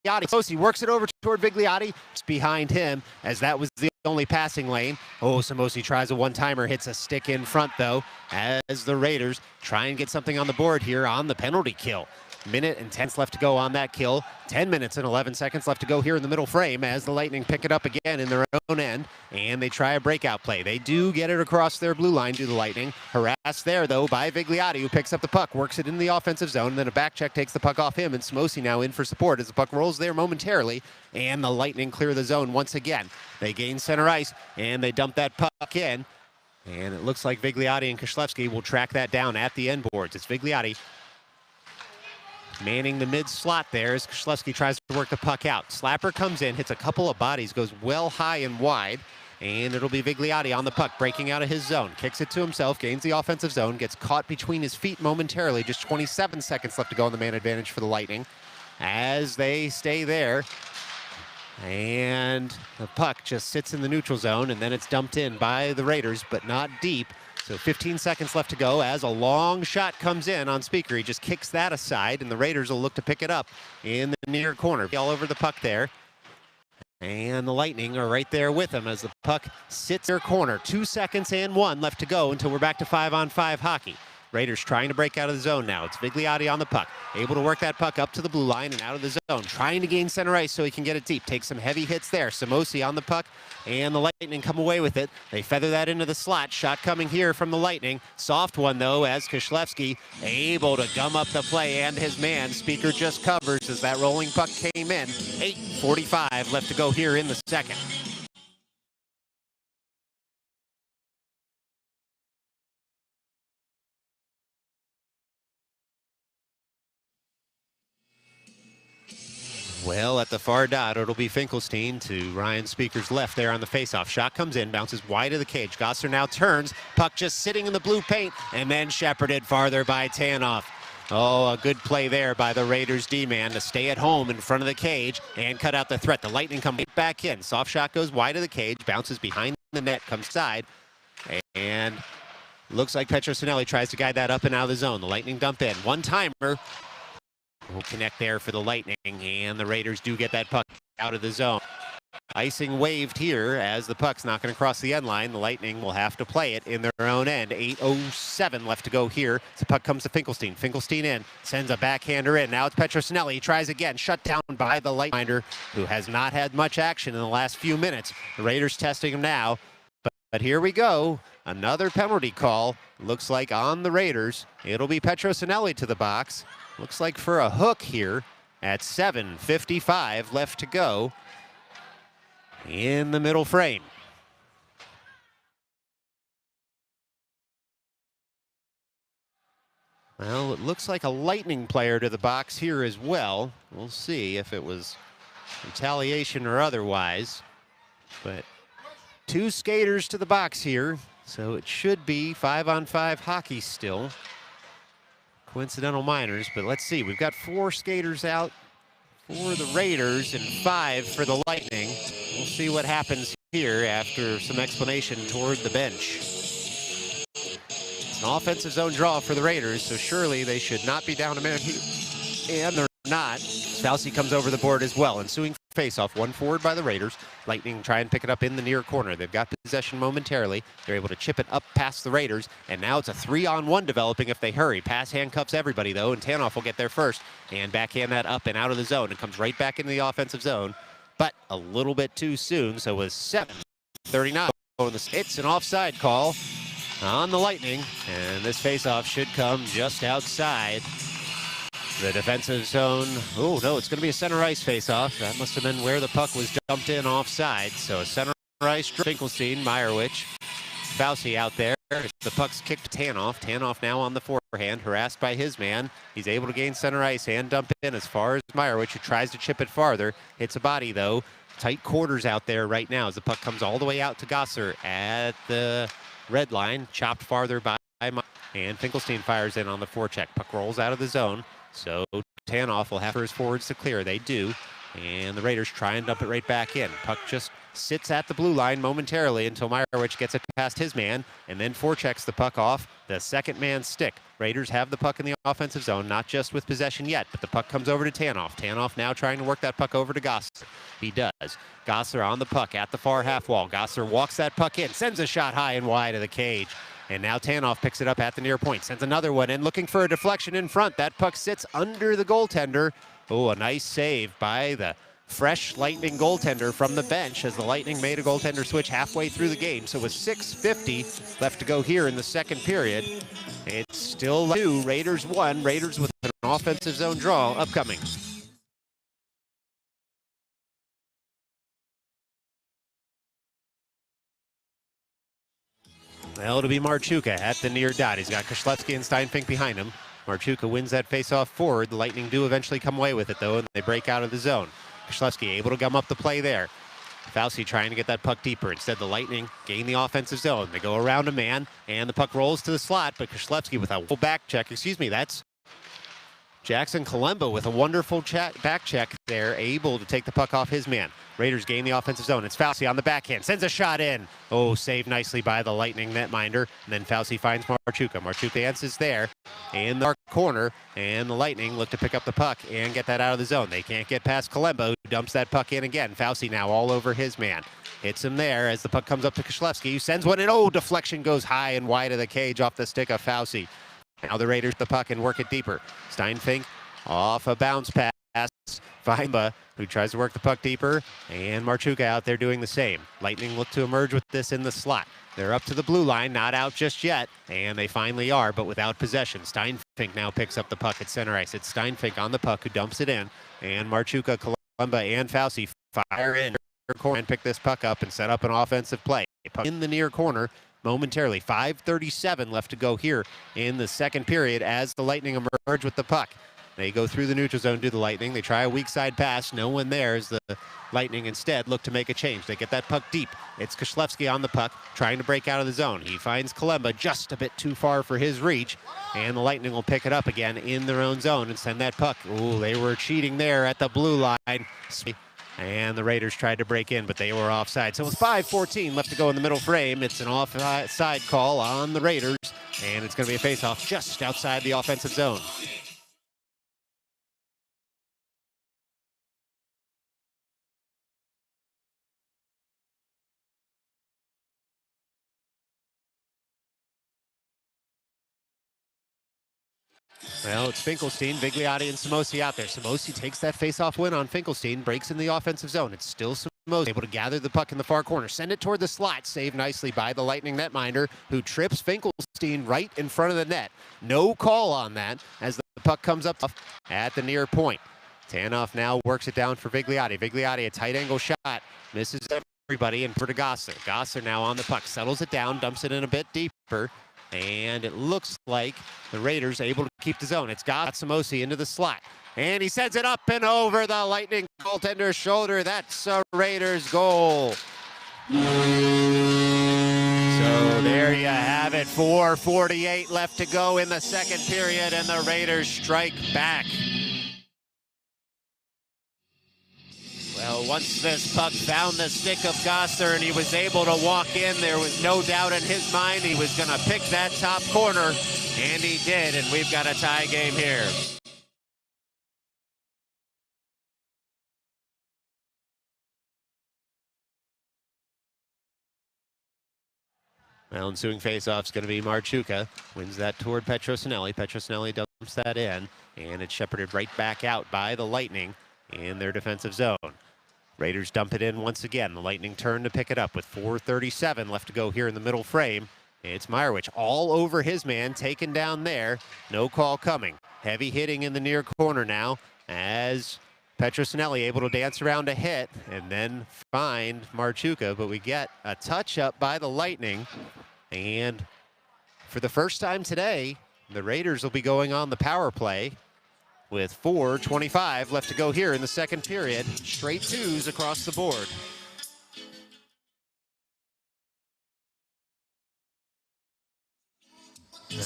Samosi works it over toward Vigliotti. It's behind him as that was the only passing lane. Oh, Samosi tries a one-timer, hits a stick in front though as the Raiders try and get something on the board here on the penalty kill. Minute and 10 left to go on that kill. 10 minutes and 11 seconds left to go here in the middle frame as the Lightning pick it up again in their own end, and they try a breakout play. They do get it across their blue line to the Lightning. Harassed there, though, by Vigliotti, who picks up the puck, works it in the offensive zone, and then a back check takes the puck off him, and Samosi now in for support as the puck rolls there momentarily, and the Lightning clear the zone once again. They gain center ice, and they dump that puck in, and it looks like Vigliotti and Koslevsky will track that down at the end boards. It's Vigliotti manning the mid slot there as Koslevsky tries to work the puck out. Slapper comes in, hits a couple of bodies, goes well high and wide, and it'll be Vigliotti on the puck, breaking out of his zone. Kicks it to himself, gains the offensive zone, gets caught between his feet momentarily. Just 27 seconds left to go on the man advantage for the Lightning as they stay there. And the puck just sits in the neutral zone, and then it's dumped in by the Raiders, but not deep. So 15 seconds left to go as a long shot comes in on Speaker. He just kicks that aside, and the Raiders will look to pick it up in the near corner. All over the puck there. And the Lightning are right there with him as the puck sits their corner. 2 seconds and 1 left to go until we're back to 5-on-5 hockey. Raiders trying to break out of the zone now. It's Vigliotti on the puck. Able to work that puck up to the blue line and out of the zone. Trying to gain center ice so he can get it deep. Takes some heavy hits there. Samosi on the puck, and the Lightning come away with it. They feather that into the slot. Shot coming here from the Lightning. Soft one, though, as Koslevsky able to gum up the play, and his man, Speaker, just covers as that rolling puck came in. 8:45 left to go here in the second. Well, at the far dot, it'll be Finkelstein to Ryan Speaker's left there on the faceoff. Shot comes in, bounces wide of the cage. Gosser now turns, puck just sitting in the blue paint, and then shepherded farther by Tanoff. Oh, a good play there by the Raiders D-man to stay at home in front of the cage and cut out the threat. The Lightning come right back in. Soft shot goes wide of the cage, bounces behind the net, comes side, and looks like Petrosinelli tries to guide that up and out of the zone. The Lightning dump in. One-timer will connect there for the Lightning, and the Raiders do get that puck out of the zone. Icing waved here as the puck's not going to cross the end line. The Lightning will have to play it in their own end. 8:07 left to go here. The puck comes to Finkelstein. Finkelstein in, sends a backhander in. Now it's Petrosinelli. He tries again, shut down by the Lightminder, who has not had much action in the last few minutes. The Raiders testing him now, but here we go. Another penalty call. Looks like on the Raiders. It'll be Petrosinelli to the box. Looks like for a hook here at 7:55 left to go in the middle frame. Well, it looks like a Lightning player to the box here as well. We'll see if it was retaliation or otherwise. But two skaters to the box here, so it should be 5-on-5 hockey still. Coincidental minors, but let's see. We've got 4 skaters out for the Raiders and 5 for the Lightning. We'll see what happens here after some explanation toward the bench. It's an offensive zone draw for the Raiders, so surely they should not be down a man here. And they're not. Fauci comes over the board as well. Ensuing faceoff, one forward by the Raiders. Lightning try and pick it up in the near corner. They've got possession momentarily. They're able to chip it up past the Raiders, and now it's a 3-on-1 developing if they hurry. Pass handcuffs everybody, though, and Tanoff will get there first and backhand that up and out of the zone. It comes right back into the offensive zone, but a little bit too soon, so it was 7:39. It's an offside call on the Lightning, and this faceoff should come just outside the defensive zone. Oh, no, it's going to be a center ice faceoff. That must have been where the puck was dumped in offside. So a center ice, Finkelstein, Meyerowicz, Fauci out there. The puck's kicked to Tanoff. Tanoff now on the forehand, harassed by his man. He's able to gain center ice and dump in as far as Meyerowicz, who tries to chip it farther. Hits a body, though. Tight quarters out there right now as the puck comes all the way out to Gosser at the red line. Chopped farther by and Finkelstein fires in on the forecheck. Puck rolls out of the zone. So Tanoff will have for his forwards to clear. They do. And the Raiders try and dump it right back in. Puck just sits at the blue line momentarily until Meyerowicz gets it past his man and then forechecks the puck off the second man's stick. Raiders have the puck in the offensive zone, not just with possession yet, but the puck comes over to Tanoff. Tanoff now trying to work that puck over to Gosser. He does. Gosser on the puck at the far half wall. Gosser walks that puck in, sends a shot high and wide of the cage. And now Tanoff picks it up at the near point, sends another one in, looking for a deflection in front. That puck sits under the goaltender. Oh, a nice save by the fresh Lightning goaltender from the bench as the Lightning made a goaltender switch halfway through the game. So with 6:50 left to go here in the second period, it's still 2, Raiders 1. Raiders with an offensive zone draw upcoming. Well, it'll be Marchuka at the near dot. He's got Koszlewski and Steinfink behind him. Marchuka wins that faceoff forward. The Lightning do eventually come away with it, though, and they break out of the zone. Koszlewski able to gum up the play there. Fauci trying to get that puck deeper. Instead, the Lightning gain the offensive zone. They go around a man, and the puck rolls to the slot, but Koszlewski with a back check. Excuse me, that's Jackson Kalemba with a wonderful back check there, able to take the puck off his man. Raiders gain the offensive zone. It's Fauci on the backhand, sends a shot in. Oh, saved nicely by the Lightning netminder. And then Fauci finds Marchuka. Marchuka answers there in the corner, and the Lightning look to pick up the puck and get that out of the zone. They can't get past Kalemba, who dumps that puck in again. Fauci now all over his man. Hits him there as the puck comes up to Koszlewski, who sends one in. Oh, deflection goes high and wide of the cage off the stick of Fauci. Now the Raiders the puck and work it deeper. Steinfink off a bounce pass. Vimba, who tries to work the puck deeper, and Marchuka out there doing the same. Lightning look to emerge with this in the slot. They're up to the blue line, not out just yet, and they finally are, but without possession. Steinfink now picks up the puck at center ice. It's Steinfink on the puck who dumps it in, and Marchuka, Kalemba, and Fauci fire in corner and pick this puck up and set up an offensive play. Puck in the near corner momentarily. 5:37 left to go here in the second period as the Lightning emerge with the puck. They go through the neutral zone to the Lightning. They try a weak side pass. No one there as the Lightning instead look to make a change. They get that puck deep. It's Koslevsky on the puck, trying to break out of the zone. He finds Kalemba just a bit too far for his reach, and the Lightning will pick it up again in their own zone and send that puck. Ooh, they were cheating there at the blue line. And the Raiders tried to break in, but they were offside. So with 5:14 left to go in the middle frame, it's an offside call on the Raiders, and it's going to be a face-off just outside the offensive zone. Well, it's Finkelstein, Vigliotti, and Samosi out there. Samosi takes that face-off win on Finkelstein, breaks in the offensive zone. It's still Samosi able to gather the puck in the far corner, send it toward the slot, saved nicely by the Lightning netminder, who trips Finkelstein right in front of the net. No call on that as the puck comes up at the near point. Tanoff now works it down for Vigliotti. Vigliotti, a tight angle shot, misses everybody, and for to Gossler. Gossler now on the puck, settles it down, dumps it in a bit deeper. And it looks like the Raiders are able to keep the zone. It's got Samosi into the slot. And he sends it up and over the Lightning goaltender's shoulder. That's a Raiders goal. So there you have it. 4:48 left to go in the second period, and the Raiders strike back. Well, once this puck found the stick of Gossler and he was able to walk in, there was no doubt in his mind he was going to pick that top corner, and he did, and we've got a tie game here. Well, ensuing faceoff is going to be Marchuka. Wins that toward Petrosinelli. Petrosinelli dumps that in, and it's shepherded right back out by the Lightning in their defensive zone. Raiders dump it in once again. The Lightning turn to pick it up with 4:37 left to go here in the middle frame. It's Meyerowicz all over his man, taken down there. No call coming. Heavy hitting in the near corner now as Petrosinelli able to dance around a hit and then find Marchuka, but we get a touch up by the Lightning. And for the first time today, the Raiders will be going on the power play with 4:25 left to go here in the second period. Straight twos across the board.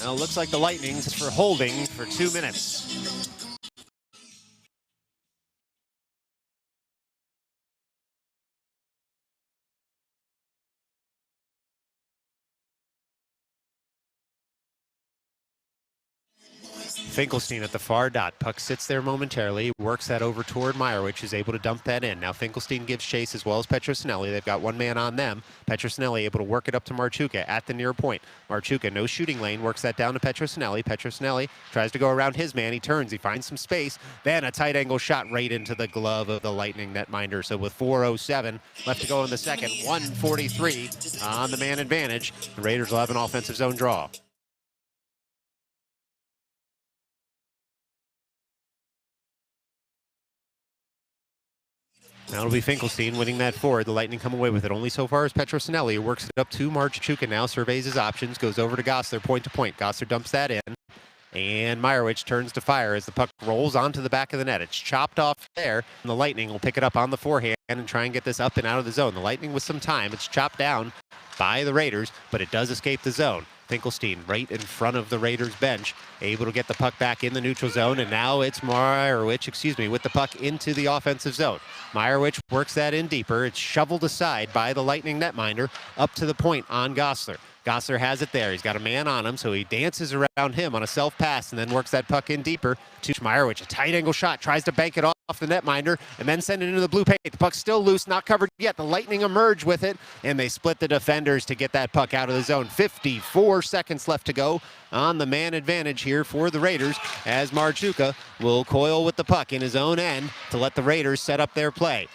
Now looks like the Lightning's for holding for 2 minutes. Finkelstein at the far dot. Puck sits there momentarily, works that over toward Meyerowicz, who's able to dump that in. Now Finkelstein gives chase as well as Petrosinelli. They've got one man on them. Petrosinelli able to work it up to Marchuka at the near point. Marchuka, no shooting lane, works that down to Petrosinelli. Petrosinelli tries to go around his man. He turns, he finds some space. Then a tight angle shot right into the glove of the Lightning netminder. So with 4:07 left to go in the second, 1:43 on the man advantage. The Raiders will have an offensive zone draw. Now it'll be Finkelstein winning that forward. The Lightning come away with it. Only so far as Petrosinelli, who works it up to Marchuka now, surveys his options, goes over to Gossler, point to point. Gossler dumps that in, and Meyerowicz turns to fire as the puck rolls onto the back of the net. It's chopped off there, and the Lightning will pick it up on the forehand and try and get this up and out of the zone. The Lightning with some time. It's chopped down by the Raiders, but it does escape the zone. Finkelstein right in front of the Raiders bench, able to get the puck back in the neutral zone, and now it's Meyerowicz, with the puck into the offensive zone. Meyerowicz works that in deeper. It's shoveled aside by the Lightning netminder up to the point on Gossler. Gossler has it there. He's got a man on him, so he dances around him on a self-pass and then works that puck in deeper to Meyerowicz. A tight angle shot, tries to bank it off the netminder and then send it into the blue paint. The puck's still loose, not covered yet. The Lightning emerge with it, and they split the defenders to get that puck out of the zone. 54 seconds left to go on the man advantage here for the Raiders as Marchuka will coil with the puck in his own end to let the Raiders set up their play.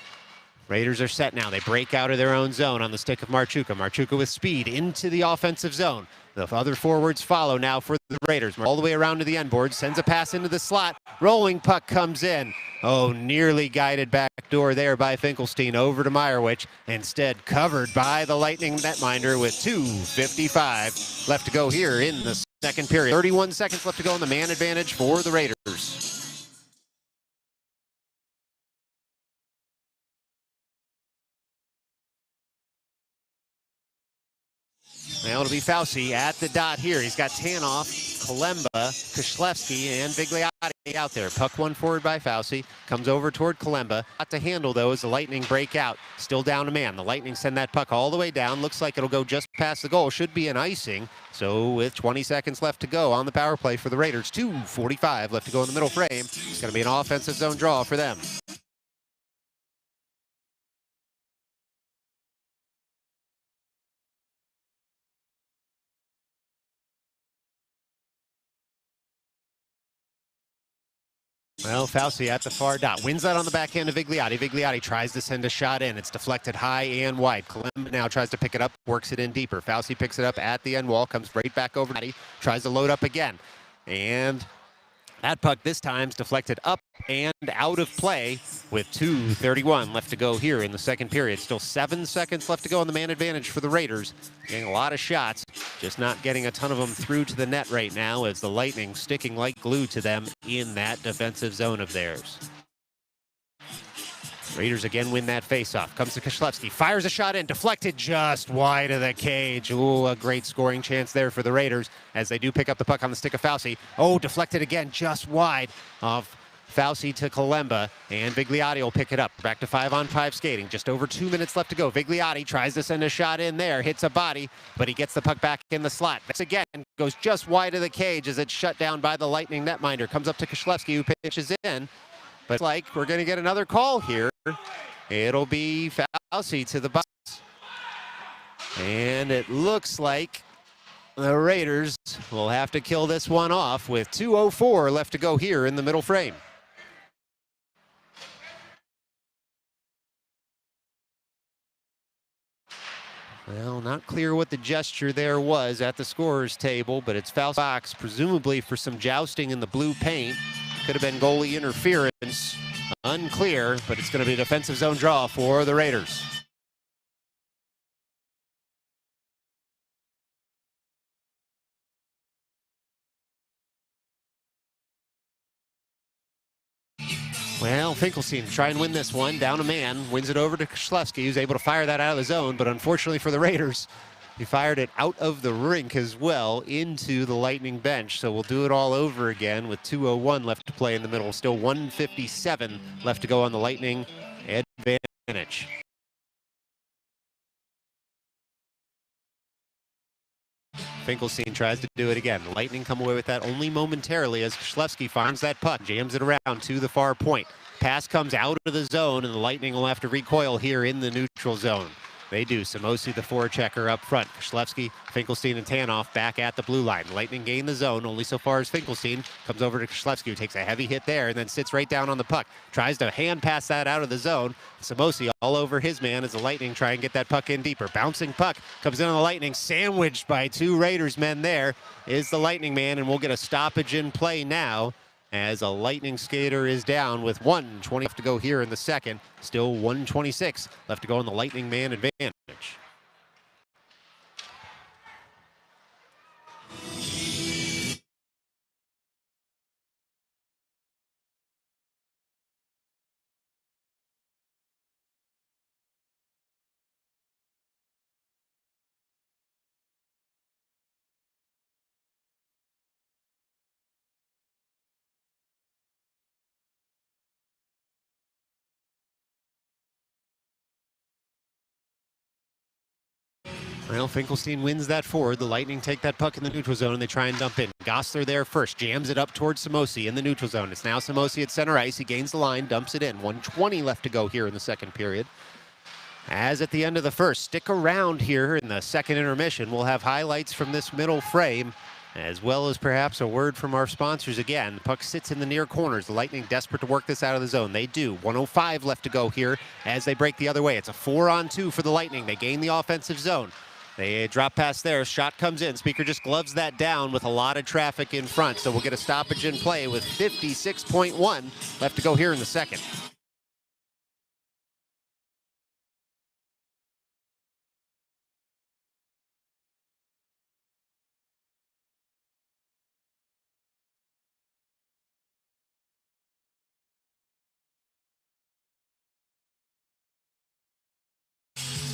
Raiders are set now. They break out of their own zone on the stick of Marchuka. Marchuka with speed into the offensive zone. The other forwards follow now for the Raiders. All the way around to the end board. Sends a pass into the slot. Rolling puck comes in. Oh, nearly guided back door there by Finkelstein over to Meyerowicz. Instead covered by the Lightning netminder with 2:55 left to go here in the second period. 31 seconds left to go in the man advantage for the Raiders. Now it'll be Fauci at the dot here. He's got Tanoff, Kalemba, Kishlevsky, and Vigliotti out there. Puck one forward by Fauci. Comes over toward Kalemba. Not to handle, though, as the Lightning break out. Still down a man. The Lightning send that puck all the way down. Looks like it'll go just past the goal. Should be an icing. So with 20 seconds left to go on the power play for the Raiders. 2:45 left to go in the middle frame. It's going to be an offensive zone draw for them. Well, Fauci at the far dot. Wins that on the backhand of Vigliotti. Vigliotti tries to send a shot in. It's deflected high and wide. Kalemba now tries to pick it up, works it in deeper. Fauci picks it up at the end wall, comes right back over. Tries to load up again. And that puck this time is deflected up and out of play with 2:31 left to go here in the second period. Still 7 seconds left to go on the man advantage for the Raiders. Getting a lot of shots, just not getting a ton of them through to the net right now as the Lightning sticking like glue to them in that defensive zone of theirs. Raiders again win that faceoff. Comes to Kishlevsky, fires a shot in, deflected just wide of the cage. Ooh, a great scoring chance there for the Raiders as they do pick up the puck on the stick of Fauci. Oh, deflected again, just wide of Fauci to Kalemba, and Vigliotti will pick it up. Back to 5-on-5 skating. Just over 2 minutes left to go. Vigliotti tries to send a shot in there, hits a body, but he gets the puck back in the slot. This again goes just wide of the cage as it's shut down by the Lightning netminder. Comes up to Kishlevsky, who pitches in. But like we're going to get another call here. It'll be Fauci to the box. And it looks like the Raiders will have to kill this one off with 2:04 left to go here in the middle frame. Well, not clear what the gesture there was at the scorer's table, but it's foul box, presumably for some jousting in the blue paint. Could have been goalie interference. Unclear, but it's going to be a defensive zone draw for the Raiders. Well, Finkelstein try and win this one. Down a man, wins it over to Kishlevsky, who's able to fire that out of the zone, but unfortunately for the Raiders, he fired it out of the rink as well into the Lightning bench. So we'll do it all over again with 2:01 left to play in the middle. Still 1:57 left to go on the Lightning advantage. Finkelstein tries to do it again. The Lightning come away with that only momentarily as Kishlevsky finds that puck, jams it around to the far point. Pass comes out of the zone, and the Lightning will have to recoil here in the neutral zone. They do. Samosi, the forechecker, up front. Kishlevsky, Finkelstein, and Tanoff back at the blue line. Lightning gain the zone only so far as Finkelstein comes over to Kishlevsky, who takes a heavy hit there and then sits right down on the puck. Tries to hand pass that out of the zone. Samosi all over his man as the Lightning try and get that puck in deeper. Bouncing puck comes in on the Lightning, sandwiched by two Raiders men there is the Lightning man, and we'll get a stoppage in play now as a Lightning skater is down with 1:20 left to go here in the second. Still 1:26 left to go on the Lightning man advantage. Well, Finkelstein wins that forward. The Lightning take that puck in the neutral zone, and they try and dump in. Gossler there first, jams it up towards Samosi in the neutral zone. It's now Samosi at center ice. He gains the line, dumps it in. 1:20 left to go here in the second period. As at the end of the first, stick around here in the second intermission. We'll have highlights from this middle frame, as well as perhaps a word from our sponsors again. The puck sits in the near corners. The Lightning desperate to work this out of the zone. They do. 1:05 left to go here as they break the other way. It's a 4-on-2 for the Lightning. They gain the offensive zone. They drop past there. Shot comes in. Speaker just gloves that down with a lot of traffic in front. So we'll get a stoppage in play with 56.1 left to go here in the second.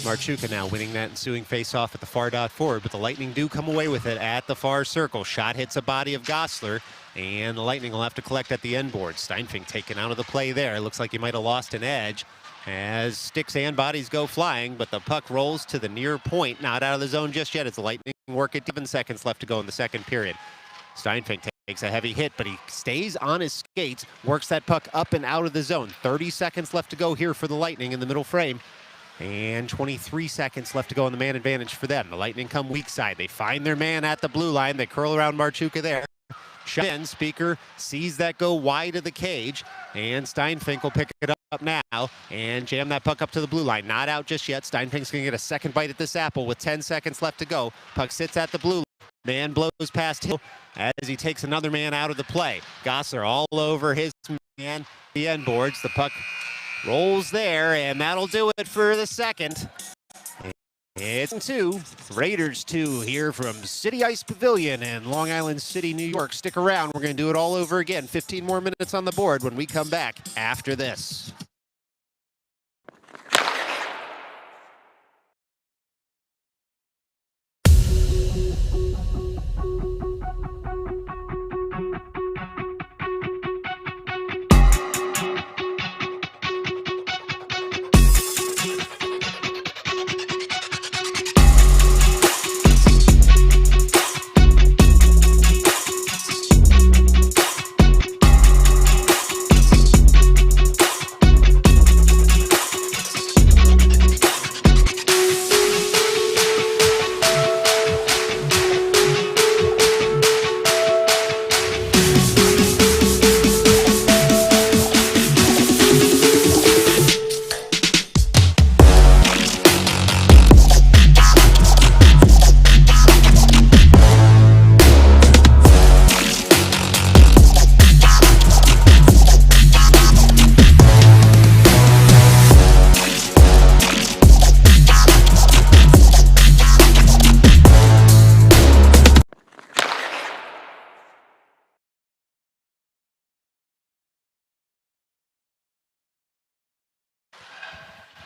Marchuka now winning that ensuing face-off at the far dot forward, but the Lightning do come away with it at the far circle. Shot hits a body of Gosler, and the Lightning will have to collect at the end board. Steinfink taken out of the play there. Looks like he might have lost an edge as sticks and bodies go flying, but the puck rolls to the near point. Not out of the zone just yet as the Lightning work it. 7 seconds left to go in the second period. Steinfink takes a heavy hit, but he stays on his skates, works that puck up and out of the zone. 30 seconds left to go here for the Lightning in the middle frame. And 23 seconds left to go on the man advantage for them. The Lightning come weak side. They find their man at the blue line. They curl around Marchuka there. Shot in. Speaker sees that go wide of the cage. And Steinfink will pick it up now and jam that puck up to the blue line. Not out just yet. Steinfink's going to get a second bite at this apple with 10 seconds left to go. Puck sits at the blue line. Man blows past him as he takes another man out of the play. Gosler all over his man. The end boards. The puck rolls there, and that'll do it for the second. It's 2, Raiders 2 here from City Ice Pavilion in Long Island City, New York. Stick around. We're going to do it all over again. 15 more minutes on the board when we come back after this.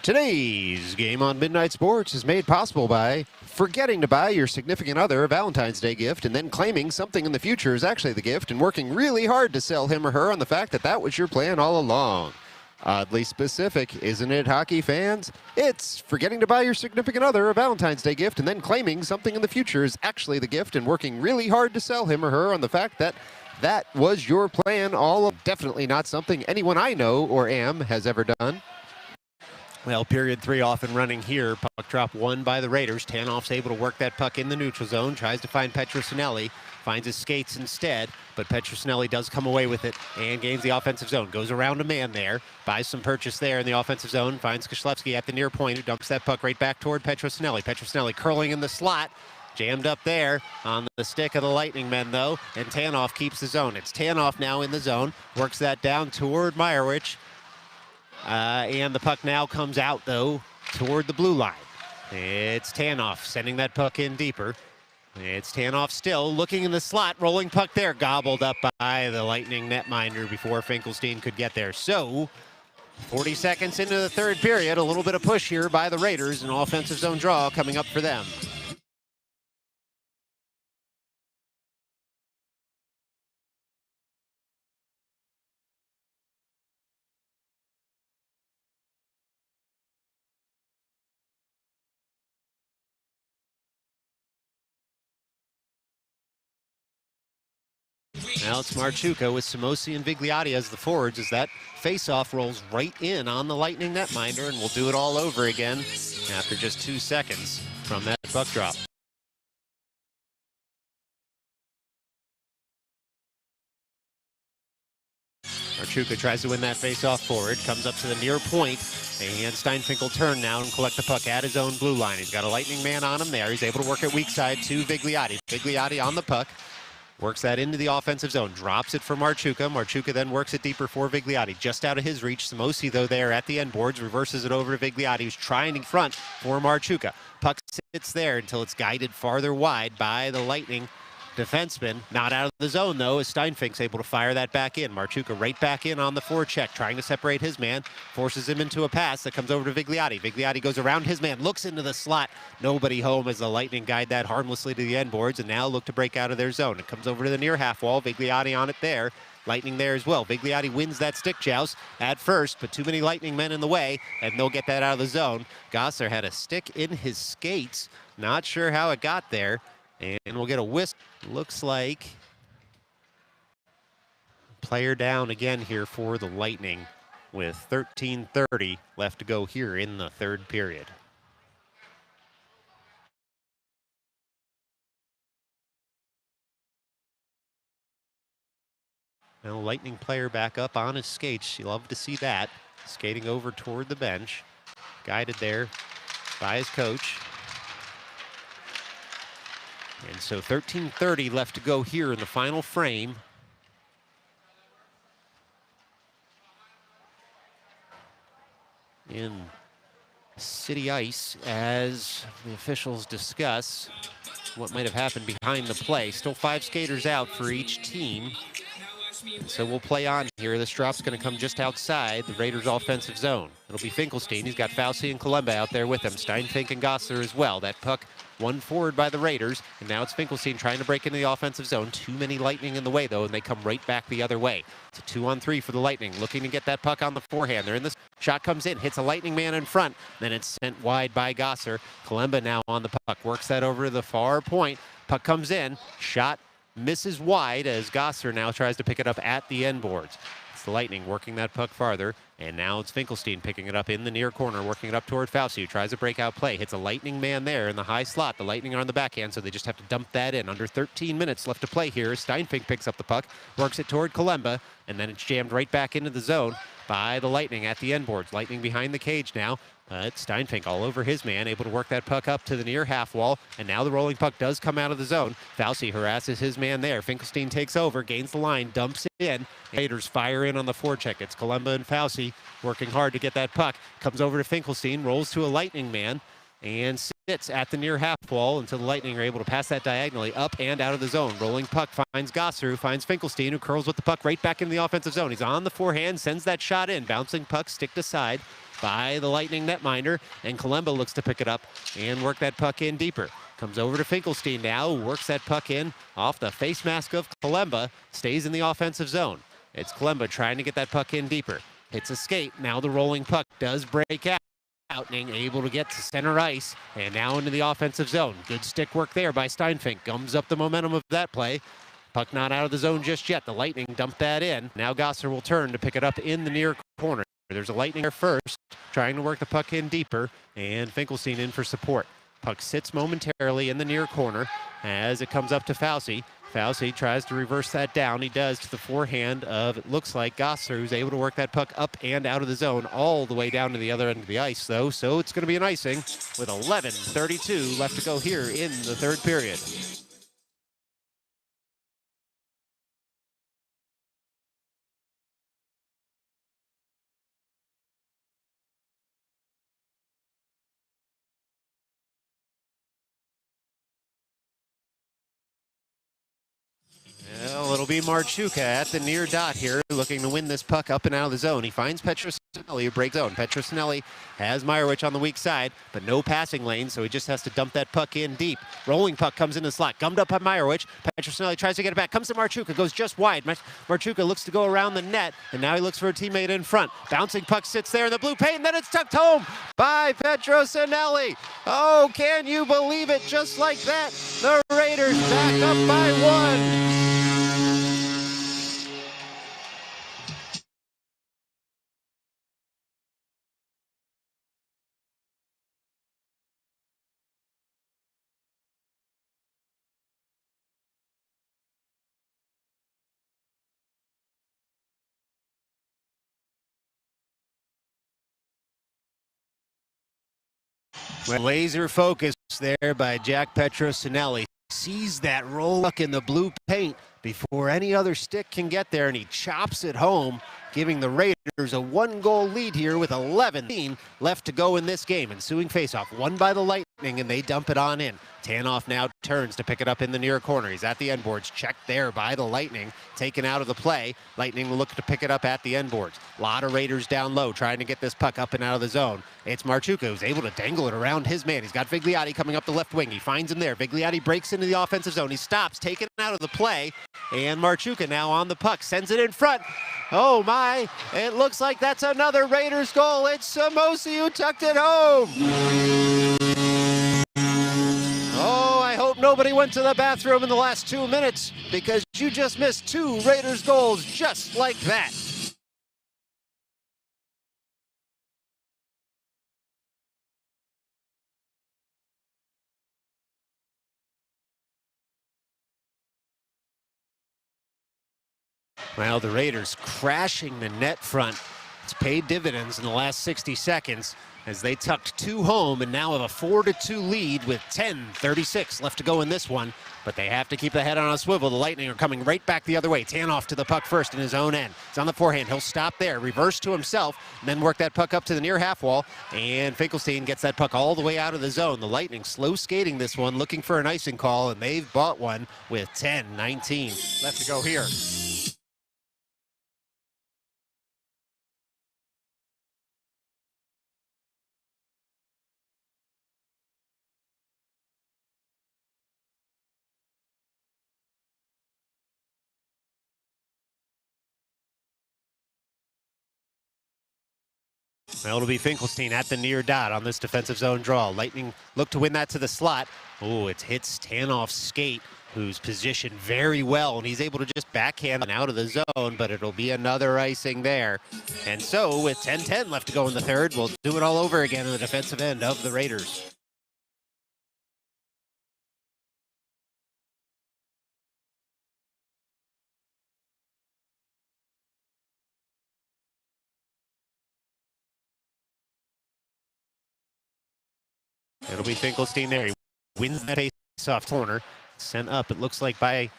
Today's game on Midnight Sports is made possible by forgetting to buy your significant other a Valentine's Day gift and then claiming something in the future is actually the gift and working really hard to sell him or her on the fact that that was your plan all along. Oddly specific, isn't it, hockey fans? It's forgetting to buy your significant other a Valentine's Day gift and then claiming something in the future is actually the gift and working really hard to sell him or her on the fact that that was your plan all along. Definitely not something anyone I know or am has ever done. Well, period 3 off and running here. Puck drop 1 by the Raiders. Tanoff's able to work that puck in the neutral zone. Tries to find Petrosinelli. Finds his skates instead. But Petrosinelli does come away with it and gains the offensive zone. Goes around a man there. Buys some purchase there in the offensive zone. Finds Koslevsky at the near point, who dumps that puck right back toward Petrosinelli. Petrosinelli curling in the slot. Jammed up there on the stick of the Lightning men, though. And Tanoff keeps the zone. It's Tanoff now in the zone. Works that down toward Meyerowicz. And the puck now comes out, though, toward the blue line. It's Tanoff sending that puck in deeper. It's Tanoff still looking in the slot, rolling puck there, gobbled up by the Lightning netminder before Finkelstein could get there. So, 40 seconds into the third period, a little bit of push here by the Raiders, an offensive zone draw coming up for them. Now it's Marchuka with Samosi and Vigliotti as the forwards as that face-off rolls right in on the Lightning netminder, and we'll do it all over again after just 2 seconds from that puck drop. Marchuka tries to win that face-off forward, comes up to the near point, and Steinfink will turn now and collect the puck at his own blue line. He's got a Lightning man on him there. He's able to work it weak side to Vigliotti. Vigliotti on the puck. Works that into the offensive zone, drops it for Marchuka. Marchuka then works it deeper for Vigliotti. Just out of his reach. Samosi, though, there at the end boards, reverses it over to Vigliotti, who's trying in front for Marchuka. Puck sits there until it's guided farther wide by the Lightning defenseman. Not out of the zone, though, as Steinfink's able to fire that back in. Marchuka right back in on the forecheck, trying to separate his man. Forces him into a pass that comes over to Vigliotti. Vigliotti goes around his man, looks into the slot. Nobody home as the Lightning guide that harmlessly to the end boards and now look to break out of their zone. It comes over to the near half wall. Vigliotti on it there. Lightning there as well. Vigliotti wins that stick joust at first, but too many Lightning men in the way, and they'll get that out of the zone. Gosser had a stick in his skates. Not sure how it got there. And we'll get a whisk. Looks like player down again here for the Lightning with 13:30 left to go here in the third period. Now, Lightning player back up on his skates. You love to see that. Skating over toward the bench. Guided there by his coach. And so 13:30 left to go here in the final frame. In City Ice, as the officials discuss what might have happened behind the play. Still 5 skaters out for each team. And so we'll play on here. This drop's going to come just outside the Raiders' offensive zone. It'll be Finkelstein. He's got Fauci and Kalemba out there with him. Steinfink and Gosser as well. That puck won forward by the Raiders, and now it's Finkelstein trying to break into the offensive zone. Too many Lightning in the way, though, and they come right back the other way. It's a 2-on-3 for the Lightning, looking to get that puck on the forehand. They're in this. Shot comes in, hits a Lightning man in front, then it's sent wide by Gosser. Kalemba now on the puck, works that over to the far point. Puck comes in, shot misses wide as Gosser now tries to pick it up at the end boards. It's the Lightning working that puck farther, and now it's Finkelstein picking it up in the near corner, working it up toward Fauci, who tries a breakout play. Hits a Lightning man there in the high slot. The Lightning are on the backhand, so they just have to dump that in. Under 13 minutes left to play here. Steinfink picks up the puck, works it toward Kalemba, and then it's jammed right back into the zone by the Lightning at the end boards. Lightning behind the cage now. It's Steinfink all over his man, able to work that puck up to the near half wall, and now the rolling puck does come out of the zone. Fauci harasses his man there. Finkelstein takes over, gains the line, dumps it in. Raiders fire in on the forecheck. It's Kalemba and Fauci working hard to get that puck. Comes over to Finkelstein, rolls to a Lightning man, and sits at the near half wall until the Lightning are able to pass that diagonally up and out of the zone. Rolling puck finds Gosser, who finds Finkelstein, who curls with the puck right back into the offensive zone. He's on the forehand, sends that shot in. Bouncing puck sticked aside by the Lightning netminder, and Kalemba looks to pick it up and work that puck in deeper. Comes over to Finkelstein now, works that puck in off the face mask of Kalemba, stays in the offensive zone. It's Kalemba trying to get that puck in deeper. Hits a skate, now the rolling puck does break out. Able to get to center ice, and now into the offensive zone. Good stick work there by Steinfink. Gums up the momentum of that play. Puck not out of the zone just yet. The Lightning dumped that in. Now Gosser will turn to pick it up in the near corner. There's a Lightning there first, trying to work the puck in deeper, and Finkelstein in for support. Puck sits momentarily in the near corner as it comes up to Fauci. Fauci tries to reverse that down. He does to the forehand of, it looks like, Gosser, who's able to work that puck up and out of the zone all the way down to the other end of the ice, though. So it's going to be an icing with 11:32 left to go here in the third period. Well, it'll be Marchuka at the near dot here, looking to win this puck up and out of the zone. He finds Petrosinelli, who breaks zone. Petrosinelli has Meyerowicz on the weak side, but no passing lane, so he just has to dump that puck in deep. Rolling puck comes in the slot, gummed up by Meyerowicz. Petrosinelli tries to get it back, comes to Marchuka, goes just wide. Marchuka looks to go around the net, and now he looks for a teammate in front. Bouncing puck sits there in the blue paint, and then it's tucked home by Petrosinelli. Oh, can you believe it? Just like that, the Raiders back up by 1. Laser focus there by Jack Petrosinelli. Sees that roll in the blue paint before any other stick can get there, and he chops it home, giving the Raiders a 1-goal lead here with 11 left to go in this game. Ensuing faceoff, won by the Lightning. and they dump it on in. Tanoff now turns to pick it up in the near corner. He's at the end boards, checked there by the Lightning, taken out of the play. Lightning will look to pick it up at the end boards. A lot of Raiders down low trying to get this puck up and out of the zone. It's Marchuka who's able to dangle it around his man. He's got Vigliotti coming up the left wing. He finds him there. Vigliotti breaks into the offensive zone. He stops, taken out of the play, and Marchuka now on the puck, sends it in front. Oh my, it looks like that's another Raiders goal. It's Samosi who tucked it home. Oh, I hope nobody went to the bathroom in the last 2 minutes, because you just missed 2 Raiders goals just like that. Well, the Raiders crashing the net front. It's paid dividends in the last 60 seconds as they tucked 2 home and now have a 4-2 lead with 10:36 left to go in this one. But they have to keep the head on a swivel. The Lightning are coming right back the other way. Tanoff to the puck first in his own end. It's on the forehand. He'll stop there, reverse to himself, and then work that puck up to the near half wall. And Finkelstein gets that puck all the way out of the zone. The Lightning slow skating this one, looking for an icing call, and they've bought one with 10:19 left to go here. Well, it'll be Finkelstein at the near dot on this defensive zone draw. Lightning look to win that to the slot. Oh, it hits Tanoff's skate, who's positioned very well, and he's able to just backhand and out of the zone, but it'll be another icing there. And so, with 10:10 left to go in the third, we'll do it all over again on the defensive end of the Raiders. It'll be Finkelstein there. He wins that face-off corner. Sent up, it looks like, by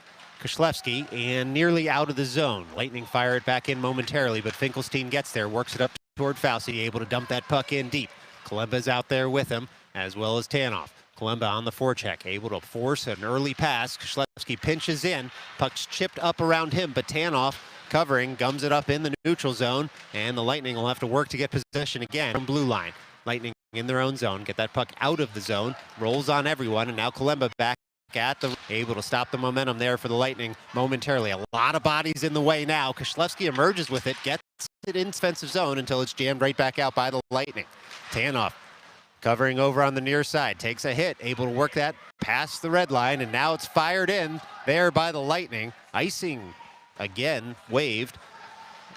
Koslevsky, and nearly out of the zone. Lightning fire it back in momentarily, but Finkelstein gets there, works it up toward Fauci, able to dump that puck in deep. Kalemba's out there with him, as well as Tanoff. Kalemba on the forecheck, able to force an early pass. Koslevsky pinches in, puck's chipped up around him, but Tanoff covering, gums it up in the neutral zone, and the Lightning will have to work to get possession again from blue line. Lightning in their own zone, get that puck out of the zone, rolls on everyone, and now Kalemba back at the, able to stop the momentum there for the Lightning momentarily. A lot of bodies in the way now. Koslevsky emerges with it, gets it in defensive zone until it's jammed right back out by the Lightning. Tanoff covering over on the near side, takes a hit, able to work that past the red line, and now it's fired in there by the Lightning. Icing again, waved.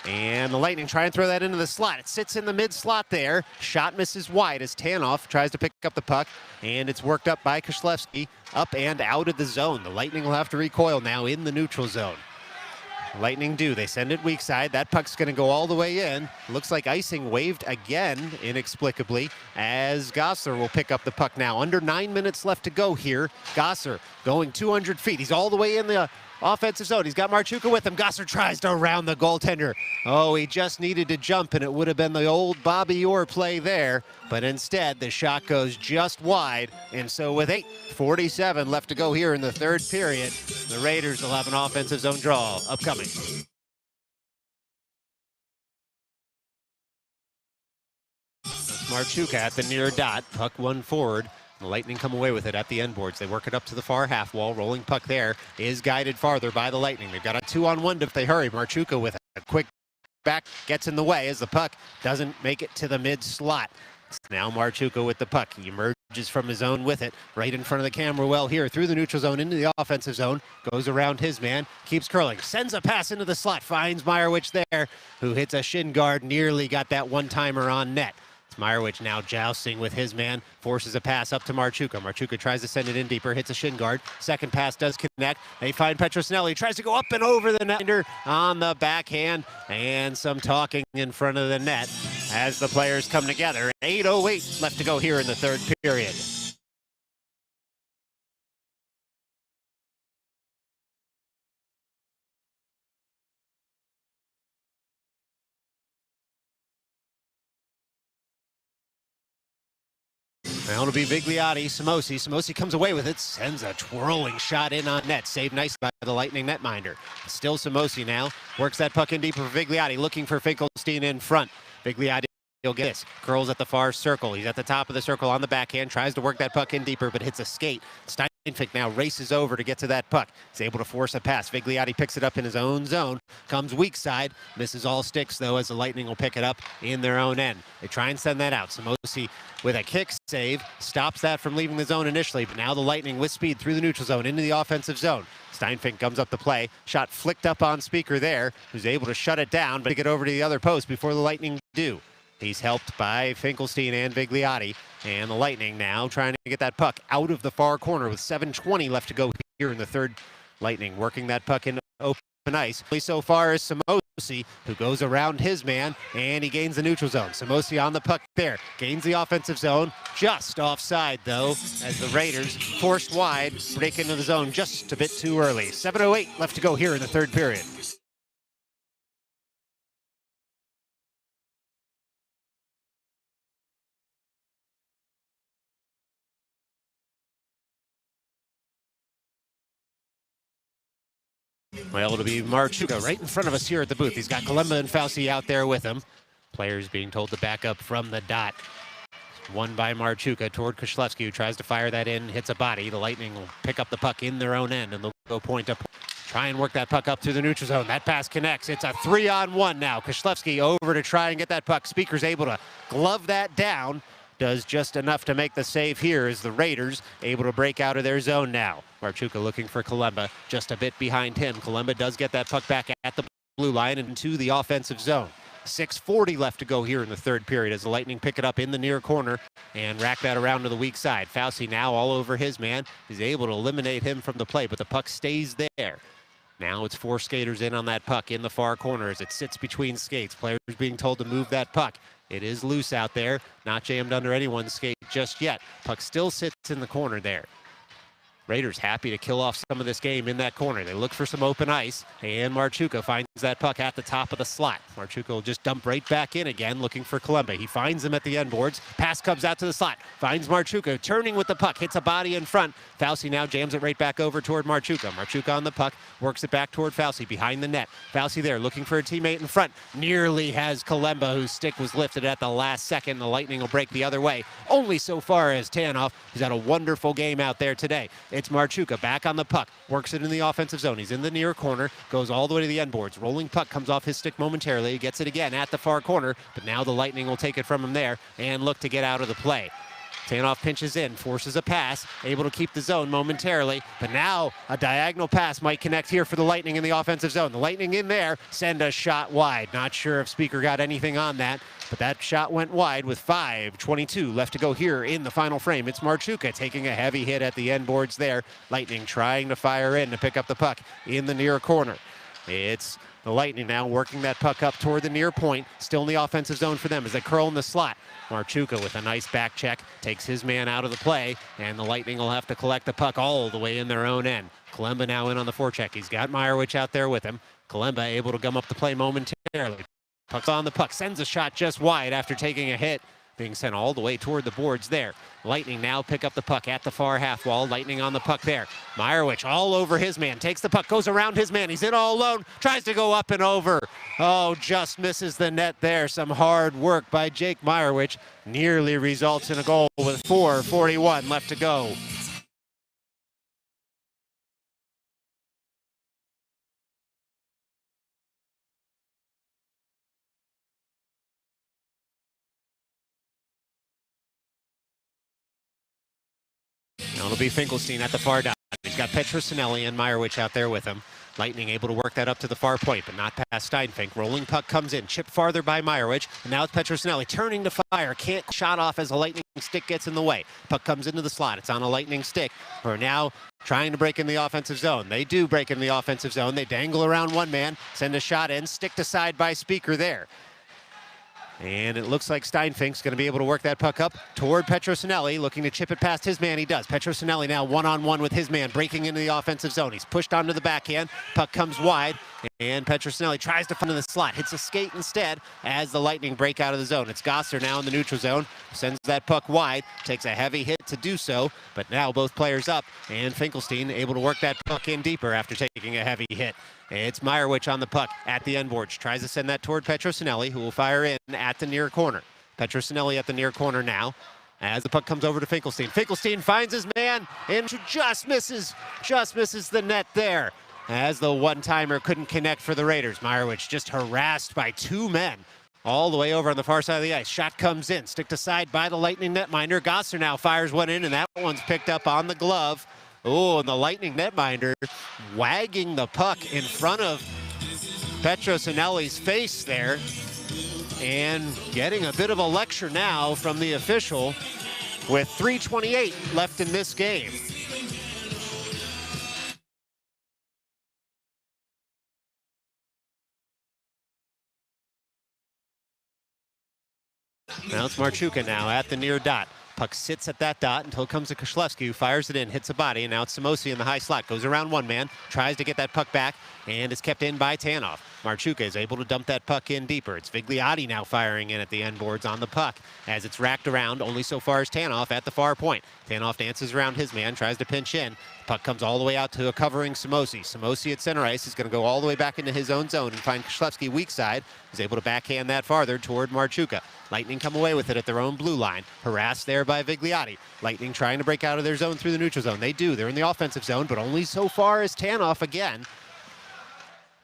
And the Lightning try and throw that into the slot. It sits in the mid-slot there. Shot misses wide as Tanoff tries to pick up the puck, and it's worked up by Koslevsky, up and out of the zone. The Lightning will have to recoil now in the neutral zone. Lightning do. They send it weak side. That puck's going to go all the way in. Looks like icing waved again, inexplicably, as Gosser will pick up the puck now. Under 9 minutes left to go here. Gosser going 200 feet. He's all the way in the offensive zone. He's got Marchuka with him. Gosser tries to round the goaltender. Oh, he just needed to jump, and it would have been the old Bobby Orr play there. But instead, the shot goes just wide. And so with 8:47 left to go here in the third period, the Raiders will have an offensive zone draw upcoming. Marchuka at the near dot. Puck one forward. The Lightning come away with it at the end boards. They work it up to the far half wall. Rolling puck there is guided farther by the Lightning. They've got a 2-on-1 if they hurry. Marchuka with a quick back gets in the way as the puck doesn't make it to the mid slot. It's now Marchuka with the puck. He emerges from his own with it right in front of the camera well here through the neutral zone into the offensive zone. Goes around his man, keeps curling, sends a pass into the slot, finds Meyerowicz there, who hits a shin guard, nearly got that one-timer on net. Meyerowicz now jousting with his man, forces a pass up to Marchuka. Marchuka tries to send it in deeper, hits a shin guard. Second pass does connect. They find Petrosnelli, tries to go up and over the netter on the backhand, and some talking in front of the net as the players come together. 8:08 left to go here in the third period. Well, it'll be Vigliotti, Samosi. Samosi comes away with it, sends a twirling shot in on net. Saved nicely by the Lightning netminder. Still Samosi now. Works that puck in deeper for Vigliotti, looking for Finkelstein in front. Vigliotti, he'll get this. Curls at the far circle. He's at the top of the circle on the backhand. Tries to work that puck in deeper, but hits a skate. Steinfink now races over to get to that puck. He's able to force a pass. Vigliotti picks it up in his own zone. Comes weak side. Misses all sticks, though, as the Lightning will pick it up in their own end. They try and send that out. Samosi with a kick save. Stops that from leaving the zone initially, but now the Lightning with speed through the neutral zone into the offensive zone. Steinfink comes up the play. Shot flicked up on Speaker there, who's able to shut it down, but to get over to the other post before the Lightning do. He's helped by Finkelstein and Vigliotti. And the Lightning now trying to get that puck out of the far corner with 7:20 left to go here in the third. Lightning working that puck in open ice. So far is Samosi, who goes around his man, and he gains the neutral zone. Samosi on the puck there. Gains the offensive zone. Just offside, though, as the Raiders, forced wide, break into the zone just a bit too early. 7:08 left to go here in the third period. Well, it'll be Marchuka right in front of us here at the booth. He's got Kalemba and Fauci out there with him. Players being told to back up from the dot. Won by Marchuka toward Koslewski, who tries to fire that in, hits a body. The Lightning will pick up the puck in their own end, and they'll go point up. Try and work that puck up through the neutral zone. That pass connects. It's a 3-on-1 now. Koslewski over to try and get that puck. Speaker's able to glove that down. Does just enough to make the save here as the Raiders able to break out of their zone now. Marchuka looking for Kalemba, just a bit behind him. Kalemba does get that puck back at the blue line and into the offensive zone. 6:40 left to go here in the third period as the Lightning pick it up in the near corner and rack that around to the weak side. Fauci now all over his man. He's able to eliminate him from the play, but the puck stays there. Now it's 4 skaters in on that puck in the far corner as it sits between skates. Players being told to move that puck. It is loose out there, not jammed under anyone's skate just yet. Puck still sits in the corner there. Raiders happy to kill off some of this game in that corner. They look for some open ice, and Marchuka finds that puck at the top of the slot. Marchuka will just dump right back in again, looking for Kalemba. He finds him at the end boards. Pass comes out to the slot. Finds Marchuka, turning with the puck, hits a body in front. Fauci now jams it right back over toward Marchuka. Marchuka on the puck, works it back toward Fauci, behind the net. Fauci there, looking for a teammate in front. Nearly has Kalemba, whose stick was lifted at the last second. The Lightning will break the other way. Only so far as Tanoff, who's had a wonderful game out there today. It's Marchuka back on the puck, works it in the offensive zone. He's in the near corner, goes all the way to the end boards. Rolling puck comes off his stick momentarily. He gets it again at the far corner, but now the Lightning will take it from him there and look to get out of the play. Tanoff pinches in, forces a pass, able to keep the zone momentarily, but now a diagonal pass might connect here for the Lightning in the offensive zone. The Lightning in there, send a shot wide. Not sure if Speaker got anything on that, but that shot went wide with 5:22 left to go here in the final frame. It's Marchuka taking a heavy hit at the end boards there. Lightning trying to fire in to pick up the puck in the near corner. It's the Lightning now working that puck up toward the near point, still in the offensive zone for them as they curl in the slot. Marchuka with a nice back check, takes his man out of the play, and the Lightning will have to collect the puck all the way in their own end. Kalemba now in on the forecheck. He's got Meyerowicz out there with him. Kalemba able to gum up the play momentarily. Puck's on the puck, sends a shot just wide after taking a hit, being sent all the way toward the boards there. Lightning now pick up the puck at the far half wall. Lightning on the puck there. Meyerowicz all over his man. Takes the puck, goes around his man. He's in all alone. Tries to go up and over. Oh, just misses the net there. Some hard work by Jake Meyerowicz. Nearly results in a goal with 4:41 left to go. Now it'll be Finkelstein at the far dot. He's got Petrosinelli and Meyerowicz out there with him. Lightning able to work that up to the far point, but not past Steinfink. Rolling puck comes in, chipped farther by Meyerowicz, and now it's Petrosinelli turning to fire. Can't shot off as a Lightning stick gets in the way. Puck comes into the slot. It's on a Lightning stick. We're now trying to break in the offensive zone. They do break in the offensive zone. They dangle around one man, send a shot in, stick to side by Speaker there. And it looks like Steinfink's going to be able to work that puck up toward Petrosinelli, looking to chip it past his man. He does. Petrosinelli now one-on-one with his man, breaking into the offensive zone. He's pushed onto the backhand. Puck comes wide, And Petrosinelli tries to find in the slot, hits a skate instead as the Lightning break out of the zone. It's Gosser now in the neutral zone, sends that puck wide, takes a heavy hit to do so, but now both players up, and Finkelstein able to work that puck in deeper after taking a heavy hit. It's Meyerwich on the puck at the end boards, tries to send that toward Petrosinelli, who will fire in at the near corner. Petrosinelli at the near corner now, as the puck comes over to Finkelstein. Finkelstein finds his man and just misses the net there. As the one-timer couldn't connect for the Raiders. Meyerwich just harassed by two men all the way over on the far side of the ice. Shot comes in, sticked aside by the Lightning netminder. Gosser now fires one in, and that one's picked up on the glove. Oh, and the Lightning netminder wagging the puck in front of Petrosinelli's face there, and getting a bit of a lecture now from the official with 3:28 left in this game. Now it's Marchuka now at the near dot. Puck sits at that dot until it comes to Koslewski, who fires it in, hits a body, and now it's Samosi in the high slot. Goes around one man, tries to get that puck back, and is kept in by Tanoff. Marchuka is able to dump that puck in deeper. It's Vigliotti now firing in at the end boards on the puck as it's racked around only so far as Tanoff at the far point. Tanoff dances around his man, tries to pinch in. Puck comes all the way out to a covering Samosi. Samosi at center ice is going to go all the way back into his own zone and find Koslewski weak side. He's able to backhand that farther toward Marchuka. Lightning come away with it at their own blue line. Harassed there by Vigliotti. Lightning trying to break out of their zone through the neutral zone. They do. They're in the offensive zone, but only so far as Tanoff again.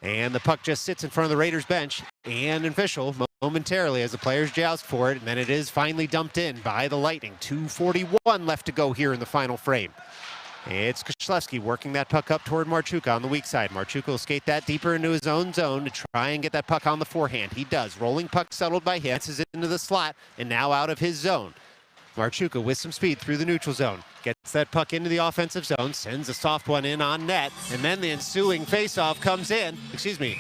And the puck just sits in front of the Raiders bench and official momentarily as the players joust for it, and then it is finally dumped in by the Lightning. 2:41 left to go here in the final frame. It's Koslewski working that puck up toward Marchuka on the weak side. Marchuka will skate that deeper into his own zone to try and get that puck on the forehand. He does. Rolling puck settled by him. Gets it into the slot and now out of his zone. Marchuka with some speed through the neutral zone. Gets that puck into the offensive zone, sends a soft one in on net, and then the ensuing faceoff comes in. Ensuing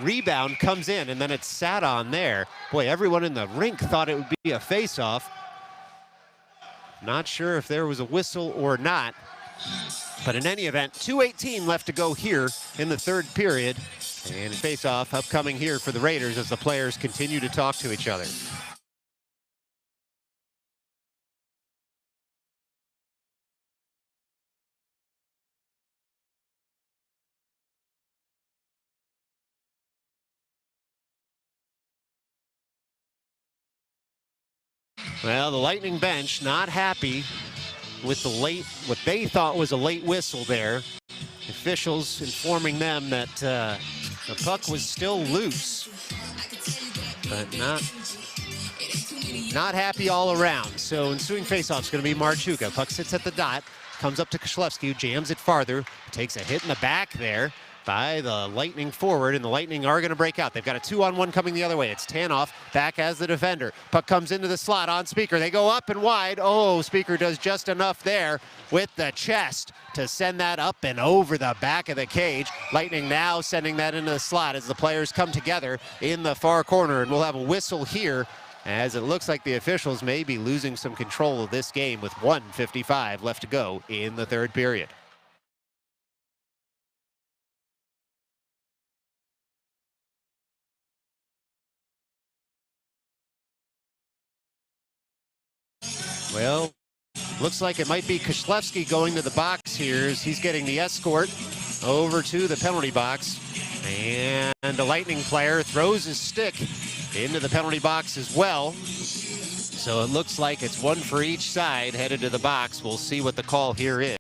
rebound comes in, and then it's sat on there. Boy, everyone in the rink thought it would be a faceoff. Not sure if there was a whistle or not. But in any event, 2:18 left to go here in the third period. And face-off upcoming here for the Raiders as the players continue to talk to each other. Well, the Lightning bench not happy with the what they thought was a late whistle there. Officials informing them that the puck was still loose, but not happy all around. So ensuing faceoff is going to be Marchuka. Puck sits at the dot, comes up to Koslewski, who jams it farther, takes a hit in the back there by the Lightning forward, and the Lightning are going to break out. They've got a 2-on-1 coming the other way. It's Tanoff back as the defender. Puck comes into the slot on Speaker. They go up and wide. Oh, Speaker does just enough there with the chest to send that up and over the back of the cage. Lightning now sending that into the slot as the players come together in the far corner, and we'll have a whistle here as it looks like the officials may be losing some control of this game with 1:55 left to go in the third period. Well, looks like it might be Koslewski going to the box here as he's getting the escort over to the penalty box. And the Lightning player throws his stick into the penalty box as well. So it looks like it's one for each side headed to the box. We'll see what the call here is.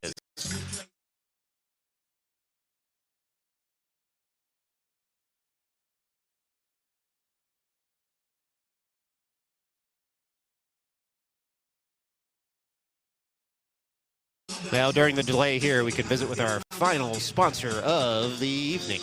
Well, during the delay here, we can visit with our final sponsor of the evening.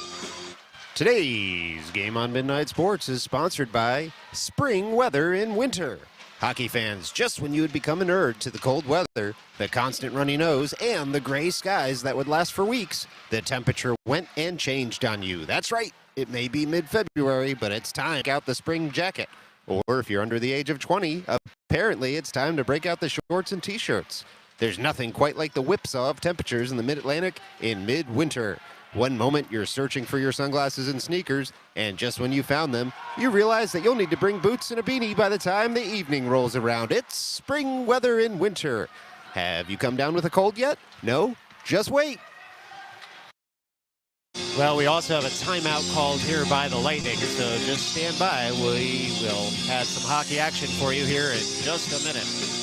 Today's Game on Midnight Sports is sponsored by Spring Weather in Winter. Hockey fans, just when you would become a nerd to the cold weather, the constant runny nose, and the gray skies that would last for weeks, the temperature went and changed on you. That's right, it may be mid-February, but it's time to break out the spring jacket. Or if you're under the age of 20, apparently it's time to break out the shorts and t-shirts. There's nothing quite like the whipsaw of temperatures in the mid-Atlantic in mid-winter. One moment you're searching for your sunglasses and sneakers, and just when you found them, you realize that you'll need to bring boots and a beanie by the time the evening rolls around. It's spring weather in winter. Have you come down with a cold yet? No? Just wait. Well, we also have a timeout called here by the Lightning, so just stand by. We will have some hockey action for you here in just a minute.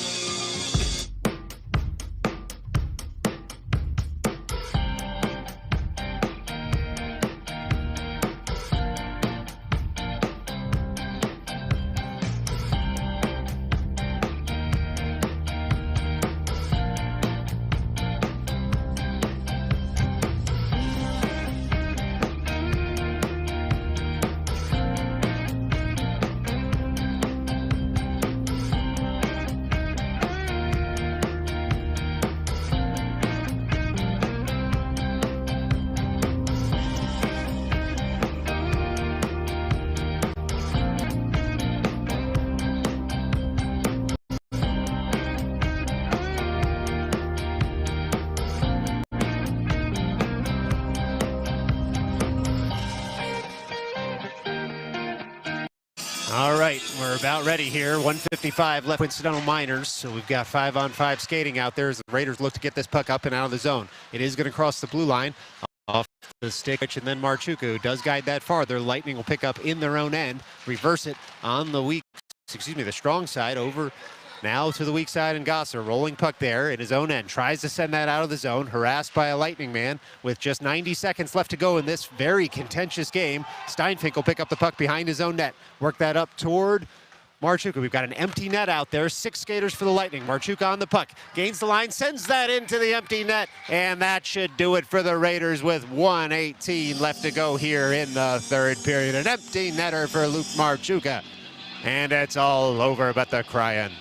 All right, we're about ready here. 1:55 left, Coincidental Miners. So we've got 5-on-5 skating out there as the Raiders look to get this puck up and out of the zone. It is going to cross the blue line off the stick, and then Marchuka, who does guide that farther. Lightning will pick up in their own end, reverse it on the the strong side over now to the weak side, and Gosser rolling puck there in his own end. Tries to send that out of the zone, harassed by a Lightning man with just 90 seconds left to go in this very contentious game. Steinfink will pick up the puck behind his own net. Work that up toward Marchuka. We've got an empty net out there. 6 skaters for the Lightning. Marchuka on the puck. Gains the line, sends that into the empty net, and that should do it for the Raiders with 1:18 left to go here in the third period. An empty netter for Luke Marchuka. And it's all over but the crying.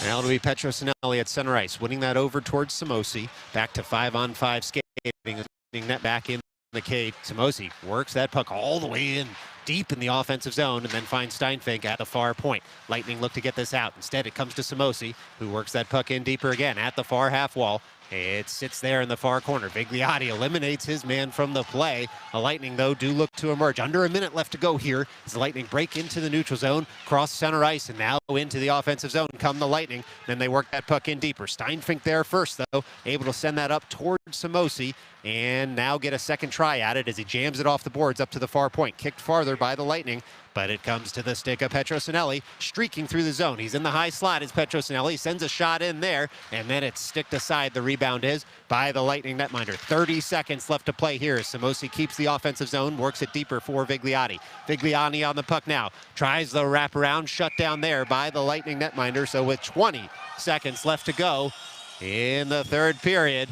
Now it'll be Petrosinelli at center ice, winning that over towards Samosi. Back to 5-on-5 skating, that back in the cage. Samosi works that puck all the way in, deep in the offensive zone, and then finds Steinfink at the far point. Lightning look to get this out. Instead, it comes to Samosi, who works that puck in deeper again at the far half wall. It sits there in the far corner. Vigliotti eliminates his man from the play. The Lightning, though, do look to emerge. Under a minute left to go here as the Lightning break into the neutral zone, cross center ice, and now into the offensive zone come the Lightning. Then they work that puck in deeper. Steinfink there first, though, able to send that up towards Samosi, and now get a second try at it as he jams it off the boards up to the far point. Kicked farther by the Lightning, but it comes to the stick of Petrosinelli, streaking through the zone. He's in the high slot as Petrosinelli sends a shot in there, and then it's sticked aside. The rebound is by the Lightning netminder. 30 seconds left to play here. Samosi keeps the offensive zone, works it deeper for Vigliotti. Vigliotti on the puck now, tries the wraparound, shut down there by the Lightning netminder. So with 20 seconds left to go in the third period,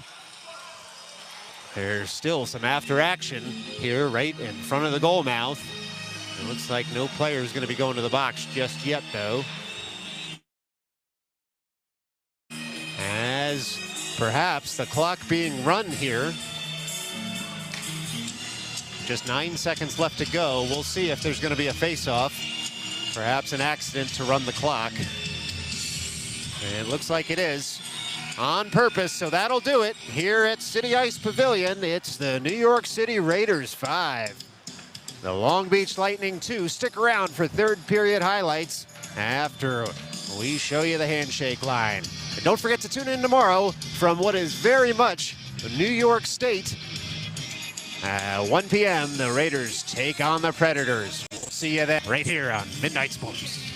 there's still some after action here right in front of the goal mouth. It looks like no player is going to be going to the box just yet, though. As perhaps the clock being run here. Just 9 seconds left to go. We'll see if there's going to be a face-off. Perhaps an accident to run the clock. And it looks like it is. On purpose, so that'll do it. Here at City Ice Pavilion, it's the New York City Raiders 5. The Long Beach Lightning 2. Stick around for third period highlights after we show you the handshake line. And don't forget to tune in tomorrow from what is very much New York State. 1 p.m. the Raiders take on the Predators. We'll see you then right here on Midnight Sports.